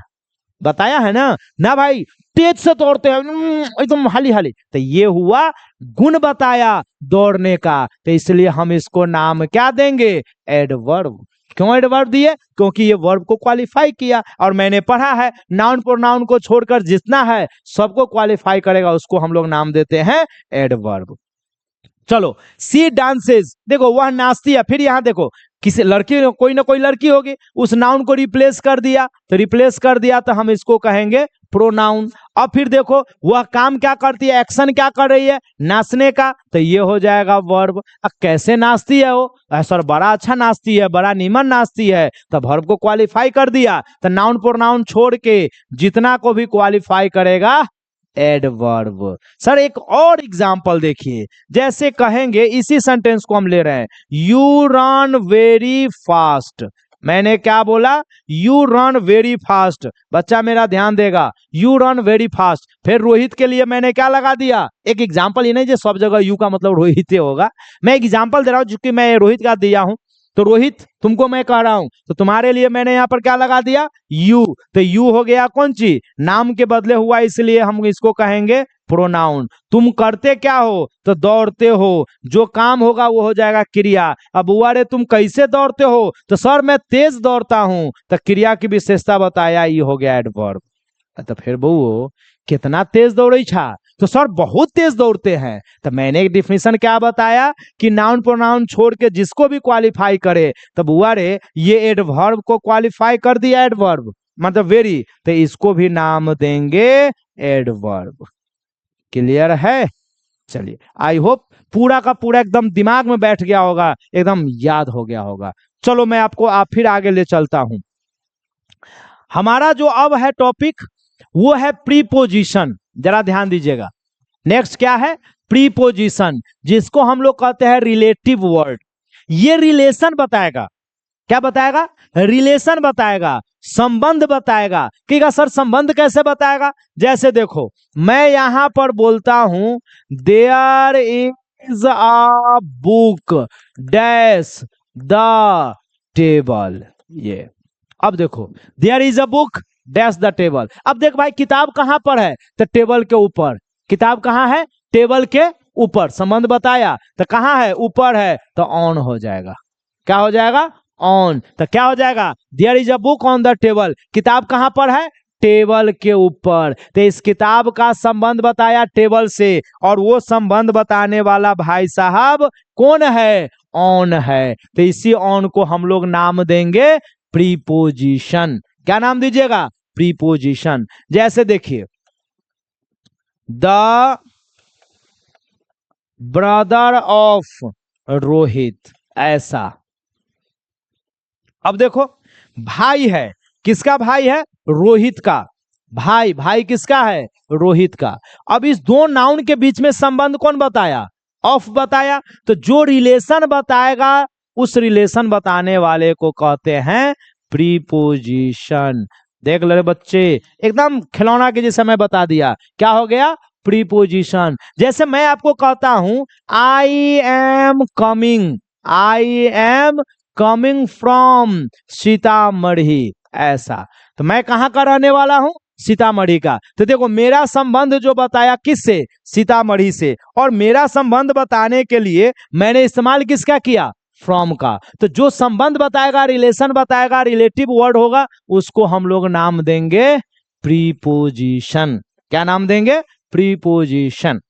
बताया है ना भाई, तेज से दौड़ते हैं एकदम हाली। तो ये हुआ गुण बताया दौड़ने का, तो इसलिए हम इसको नाम क्या देंगे, एडवर्ब। क्यों एडवर्ब दिए, क्योंकि ये वर्ब को क्वालिफाई किया। और मैंने पढ़ा है नाउन प्रोनाउन को छोड़कर जितना है सबको क्वालिफाई करेगा, उसको हम लोग नाम देते हैं एडवर्ब। चलो, सी डांसेस, देखो वह नाचती है। फिर यहाँ देखो किसी लड़की, कोई ना कोई लड़की होगी, उस नाउन को रिप्लेस कर दिया, तो रिप्लेस कर दिया तो हम इसको कहेंगे प्रोनाउन। अब फिर देखो वह काम क्या करती है, एक्शन क्या कर रही है, नाचने का, तो ये हो जाएगा वर्ब। अब कैसे नाचती है वो, सर बड़ा अच्छा नाचती है, बड़ा नीमन नाचती है, तो वर्ब को क्वालिफाई कर दिया। तो नाउन प्रोनाउन छोड़ के जितना को भी क्वालिफाई करेगा एडवर्ब। सर एक और एग्जांपल देखिए, जैसे कहेंगे, इसी सेंटेंस को हम ले रहे हैं, यू रन वेरी फास्ट। मैंने क्या बोला, यू रन वेरी फास्ट, बच्चा मेरा ध्यान देगा, यू रन वेरी फास्ट। फिर रोहित के लिए मैंने क्या लगा दिया, एक एग्जांपल, ये नहीं जो सब जगह यू का मतलब रोहित ही होगा, मैं एग्जांपल दे रहा हूं, जो कि मैं रोहित का दिया हूं। तो रोहित तुमको मैं कह रहा हूं, तो तुम्हारे लिए मैंने यहां पर क्या लगा दिया, यू। तो यू हो गया कौन चीज, नाम के बदले हुआ, इसलिए हम इसको कहेंगे प्रोनाउन। तुम करते क्या हो, तो दौड़ते हो, जो काम होगा वो हो जाएगा क्रिया। अब अरे तुम कैसे दौड़ते हो, तो सर मैं तेज दौड़ता हूं, तो क्रिया की विशेषता बताया, ये हो गया एडवर्ब। तो फिर बहू कितना तेज दौड़े छा, तो सर बहुत तेज दौड़ते हैं। तो मैंने एक डिफिनेशन क्या बताया कि नाउन प्रोनाउन छोड़ के जिसको भी क्वालिफाई करे, तब हुआ रे ये एडवर्ब को क्वालिफाई कर दिया, एडवर्ब मतलब वेरी, तो इसको भी नाम देंगे एडवर्ब। क्लियर है? चलिए, आई होप पूरा का पूरा एकदम दिमाग में बैठ गया होगा, एकदम याद हो गया होगा। चलो मैं आपको फिर आगे ले चलता हूं। हमारा जो अब है टॉपिक वो है प्रीपोजिशन, जरा ध्यान दीजिएगा। नेक्स्ट क्या है, प्रीपोजिशन, जिसको हम लोग कहते हैं रिलेटिव वर्ड। ये रिलेशन बताएगा, क्या बताएगा, रिलेशन बताएगा, संबंध बताएगा। कहेगा सर संबंध कैसे बताएगा, जैसे देखो मैं यहां पर बोलता हूं there is a book dash the table, ये अब देखो there is a book dash the table. अब देख भाई किताब कहां पर है, तो टेबल के ऊपर, किताब कहां है, टेबल के ऊपर, संबंध बताया, तो कहां है, ऊपर है, तो ऑन हो जाएगा। क्या हो जाएगा, ऑन। तो क्या हो जाएगा, there is a book on the table, किताब कहां पर है, टेबल के ऊपर। तो इस किताब का संबंध बताया टेबल से, और वो संबंध बताने वाला भाई साहब कौन है, ऑन है। तो इसी ऑन को हम लोग नाम देंगे प्रीपोजिशन। क्या नाम दीजिएगा, प्रीपोजिशन। जैसे देखिए द ब्रदर ऑफ रोहित, ऐसा। अब देखो भाई है, किसका भाई है, रोहित का भाई, भाई किसका है, रोहित का। अब इस दो नाउन के बीच में संबंध कौन बताया, ऑफ बताया। तो जो रिलेशन बताएगा उस रिलेशन बताने वाले को कहते हैं प्रीपोजिशन। देख ले बच्चे, एकदम खिलौना के जैसे मैं बता दिया, क्या हो गया, प्रीपोजिशन। जैसे मैं आपको कहता हूं I am coming, I am coming from Sitamarhi, ऐसा। तो मैं कहां का रहने वाला हूं, सीतामढ़ी का। तो देखो मेरा संबंध जो बताया किससे, सीतामढ़ी से, और मेरा संबंध बताने के लिए मैंने इस्तेमाल किसका किया, फ्रॉम का। तो जो संबंध बताएगा, रिलेशन बताएगा, रिलेटिव वर्ड होगा, उसको हम लोग नाम देंगे प्रीपोजिशन। क्या नाम देंगे, प्रीपोजिशन।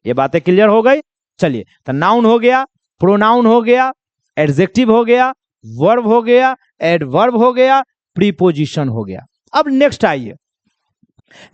ये बातें क्लियर हो गई। चलिए, तो नाउन हो गया, प्रोनाउन हो गया, एडजेक्टिव हो गया, वर्ब हो गया, एडवर्ब हो गया, प्रीपोजिशन हो गया। अब नेक्स्ट आइए,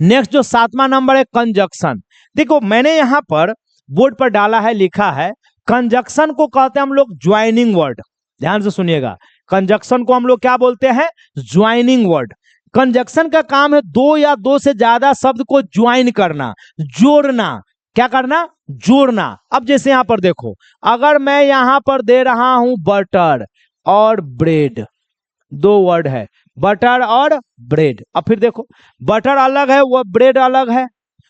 नेक्स्ट जो 7वां नंबर है कंजक्शन। देखो मैंने यहां पर बोर्ड पर डाला है, लिखा है कंजक्शन को कहते हैं हम लोग ज्वाइनिंग वर्ड। ध्यान से सुनिएगा, कंजक्शन को हम लोग क्या बोलते हैं, ज्वाइनिंग वर्ड। कंजक्शन का काम है दो या दो से ज्यादा शब्द को ज्वाइन करना, जोड़ना। क्या करना, जोड़ना। अब जैसे यहां पर देखो, अगर मैं यहां पर दे रहा हूं बटर और ब्रेड, दो वर्ड है, बटर और ब्रेड। अब फिर देखो बटर अलग है, वो ब्रेड अलग है।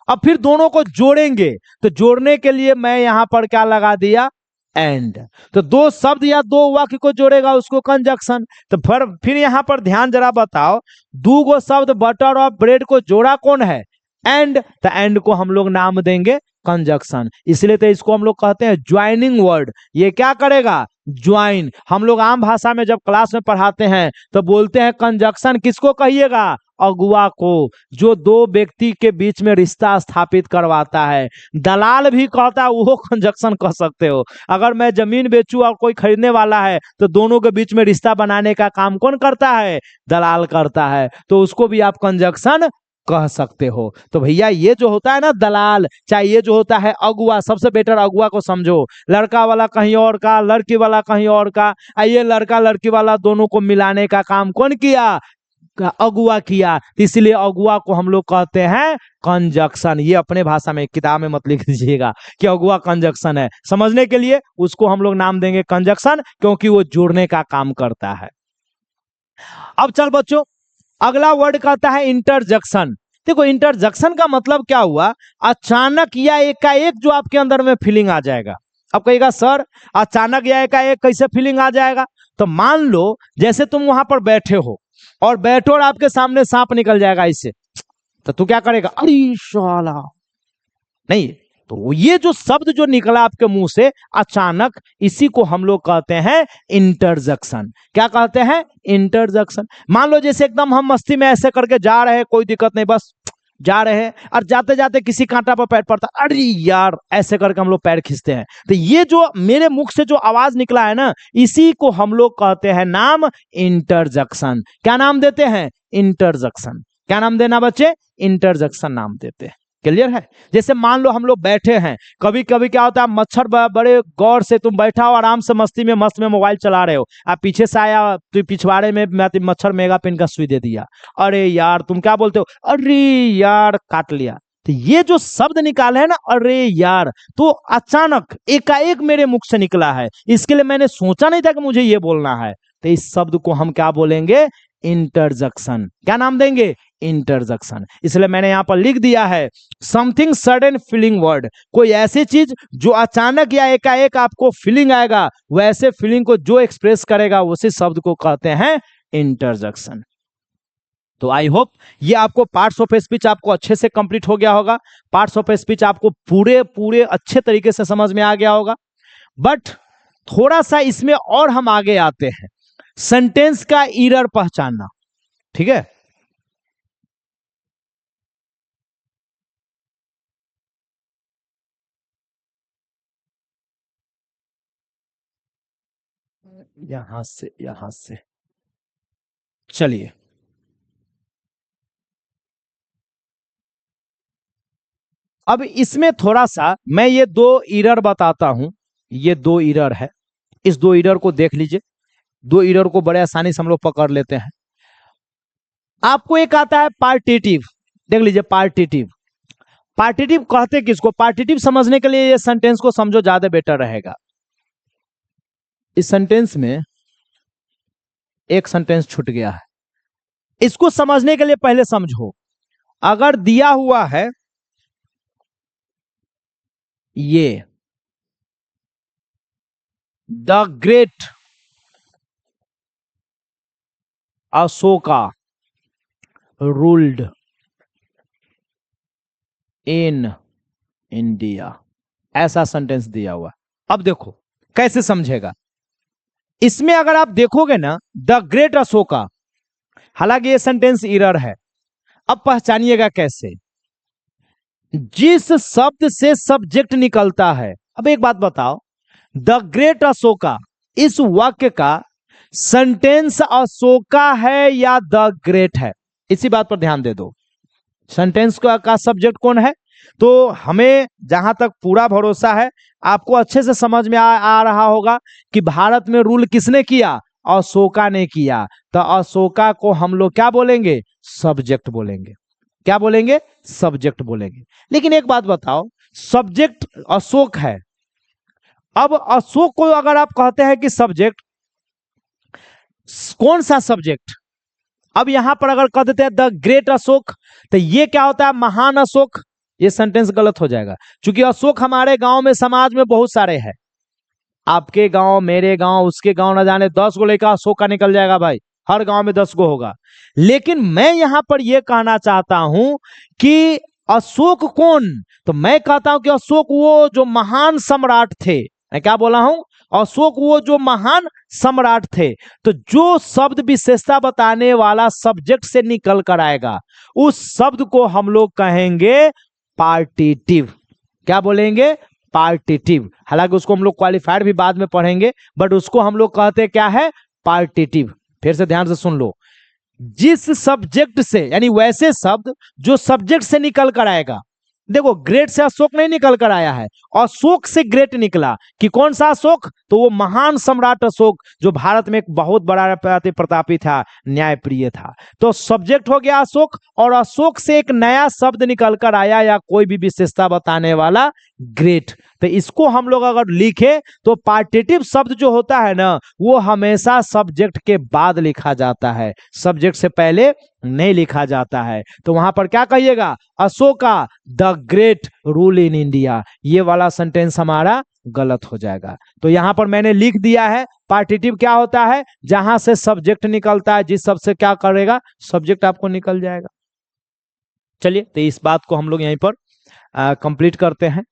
अब फिर दोनों को जोड़ेंगे, तो जोड़ने के लिए मैं यहां पर क्या लगा दिया, एंड। तो दो शब्द या दो वाक्य को जोड़ेगा उसको कंजक्शन। तो फिर यहां पर ध्यान जरा बताओ, दो गो शब्द बटर और ब्रेड को जोड़ा कौन है, एंड। तो एंड को हम लोग नाम देंगे कंजक्शन। इसलिए तो इसको हम लोग कहते हैं ज्वाइनिंग वर्ड। ये क्या करेगा, ज्वाइन। हम लोग आम भाषा में जब क्लास में पढ़ाते हैं तो बोलते हैं कंजक्शन किसको कहिएगा, अगुआ को, जो दो व्यक्ति के बीच में रिश्ता स्थापित करवाता है। दलाल भी कहता है, वो कंजक्शन कह सकते हो। अगर मैं जमीन बेचूं और कोई खरीदने वाला है तो दोनों के बीच में रिश्ता बनाने का काम कौन करता है? दलाल करता है, तो उसको भी आप कंजक्शन कह सकते हो। तो भैया ये जो होता है ना दलाल, चाहे ये जो होता है अगुआ, सबसे बेटर अगुआ को समझो। लड़का वाला कहीं और का, लड़की वाला कहीं और का, ये लड़का लड़की वाला दोनों को मिलाने का काम कौन किया? अगुआ किया। इसलिए अगुआ को हम लोग कहते हैं कंजक्शन। ये अपने भाषा में किताब में मत लिख दीजिएगा कि अगुआ कंजक्शन है, समझने के लिए उसको हम लोग नाम देंगे कंजक्शन, क्योंकि वो जोड़ने का काम करता है। अब चल बच्चों, अगला वर्ड कहता है इंटरजक्शन। देखो इंटरजक्शन का मतलब क्या हुआ? अचानक या एकाएक जो आपके अंदर में फीलिंग आ जाएगा। अब कहेगा सर अचानक या एकाएक कैसे फीलिंग आ जाएगा? तो मान लो जैसे तुम वहां पर बैठे हो और बैठो और आपके सामने सांप निकल जाएगा इससे, तो तू क्या करेगा? अरे साला, नहीं। तो ये जो शब्द जो निकला आपके मुंह से अचानक, इसी को हम लोग कहते हैं इंटरजक्शन। क्या कहते हैं? इंटरजक्शन। मान लो जैसे एकदम हम मस्ती में ऐसे करके जा रहे हैं, कोई दिक्कत नहीं, बस जा रहे हैं और जाते जाते किसी कांटा पर पैर पड़ता, अरे यार, ऐसे करके हम लोग पैर खींचते हैं। तो ये जो मेरे मुख से जो आवाज निकला है ना, इसी को हम लोग कहते हैं नाम इंटरजक्शन। क्या नाम देते हैं? इंटरजक्शन। क्या नाम देना बच्चे? इंटरजक्शन नाम देते हैं। क्लियर है? जैसे मान लो हम लोग बैठे हैं, कभी कभी क्या होता है, मच्छर बड़े गौर से तुम बैठा हो आराम से मस्ती में मस्त में मोबाइल चला रहे हो, आप पीछे से आया तो पिछवाड़े में मच्छर मेगा पिन का सुई दे दिया, अरे यार तुम क्या बोलते हो? अरे यार काट लिया। तो ये जो शब्द निकाले है ना, अरे यार, तो अचानक एकाएक मेरे मुख से निकला है, इसके लिए मैंने सोचा नहीं था कि मुझे ये बोलना है। तो इस शब्द को हम क्या बोलेंगे? इंटरजक्शन। क्या नाम देंगे? इंटरजक्शन। इसलिए मैंने यहां पर लिख दिया है समथिंग सडन फीलिंग वर्ड। कोई ऐसी चीज जो अचानक या एकाएक आपको फीलिंग आएगा, वैसे फीलिंग को जो एक्सप्रेस करेगा उसी शब्द को कहते हैं इंटरजक्शन। तो आई होप ये आपको पार्ट्स ऑफ स्पीच आपको अच्छे से कंप्लीट हो गया होगा। पार्ट्स ऑफ स्पीच आपको पूरे अच्छे तरीके से समझ में आ गया होगा। बट थोड़ा सा इसमें और हम आगे आते हैं, सेंटेंस का एरर पहचानना। ठीक है? यहां से चलिए, अब इसमें थोड़ा सा मैं ये दो एरर बताता हूं। ये दो एरर है, इस दो एरर को देख लीजिए। दो एरर को बड़े आसानी से हम लोग पकड़ लेते हैं। आपको एक आता है पार्टिटिव, देख लीजिए पार्टिटिव। पार्टिटिव कहते किसको? पार्टिटिव समझने के लिए ये सेंटेंस को समझो, ज्यादा बेटर रहेगा। इस सेंटेंस में एक सेंटेंस छूट गया है, इसको समझने के लिए पहले समझो। अगर दिया हुआ है ये the great Ashoka ruled in India, ऐसा सेंटेंस दिया हुआ। अब देखो कैसे समझेगा। इसमें अगर आप देखोगे ना, द ग्रेट अशोका, हालांकि ये सेंटेंस एरर है। अब पहचानिएगा कैसे। जिस शब्द से सब्जेक्ट निकलता है, अब एक बात बताओ, द ग्रेट अशोका, इस वाक्य का सेंटेंस अशोका है या द ग्रेट है? इसी बात पर ध्यान दे दो। सेंटेंस का सब्जेक्ट कौन है? तो हमें जहां तक पूरा भरोसा है, आपको अच्छे से समझ में आ रहा होगा कि भारत में रूल किसने किया? अशोका ने किया। तो अशोका को हम लोग क्या बोलेंगे? सब्जेक्ट बोलेंगे। क्या बोलेंगे? सब्जेक्ट बोलेंगे। लेकिन एक बात बताओ, सब्जेक्ट अशोक है, अब अशोक को अगर आप कहते हैं कि सब्जेक्ट, कौन सा सब्जेक्ट? अब यहां पर अगर कह देते हैं द ग्रेट अशोक, तो ये क्या होता है? महान अशोक। ये सेंटेंस गलत हो जाएगा, क्योंकि अशोक हमारे गांव में, समाज में बहुत सारे हैं। आपके गांव, मेरे गांव, उसके गांव, न जाने 10 गो लेकर अशोक का निकल जाएगा भाई, हर गांव में 10 गो होगा। लेकिन मैं यहां पर यह कहना चाहता हूं कि अशोक कौन? तो मैं कहता हूं कि अशोक वो जो महान सम्राट थे। मैं क्या बोला हूं? अशोक वो जो महान सम्राट थे। तो जो शब्द विशेषता बताने वाला सब्जेक्ट से निकल कर आएगा उस शब्द को हम लोग कहेंगे पार्टिटिव। क्या बोलेंगे? पार्टिटिव। हालांकि उसको हम लोग क्वालिफाइड भी बाद में पढ़ेंगे, बट उसको हम लोग कहते क्या है? पार्टिटिव। फिर से ध्यान से सुन लो, जिस सब्जेक्ट से, यानी वैसे शब्द जो सब्जेक्ट से निकल कर आएगा। देखो, ग्रेट से अशोक नहीं निकल कर आया है, अशोक से ग्रेट निकला। कि कौन सा अशोक? तो वो महान सम्राट अशोक जो भारत में एक बहुत बड़ा प्रतापी था, न्यायप्रिय था। तो सब्जेक्ट हो गया अशोक, और अशोक से एक नया शब्द निकल कर आया या कोई भी विशेषता बताने वाला, ग्रेट। तो इसको हम लोग अगर लिखे तो पार्टिटिव शब्द जो होता है ना, वो हमेशा सब्जेक्ट के बाद लिखा जाता है, सब्जेक्ट से पहले नहीं लिखा जाता है। तो वहां पर क्या कहिएगा? Ashoka the great rule in India. ये वाला सेंटेंस हमारा गलत हो जाएगा। तो यहां पर मैंने लिख दिया है, पार्टिटिव क्या होता है? जहां से सब्जेक्ट निकलता है, जिस शब्द से क्या करेगा सब्जेक्ट आपको निकल जाएगा। चलिए, तो इस बात को हम लोग यहीं पर कंप्लीट करते हैं।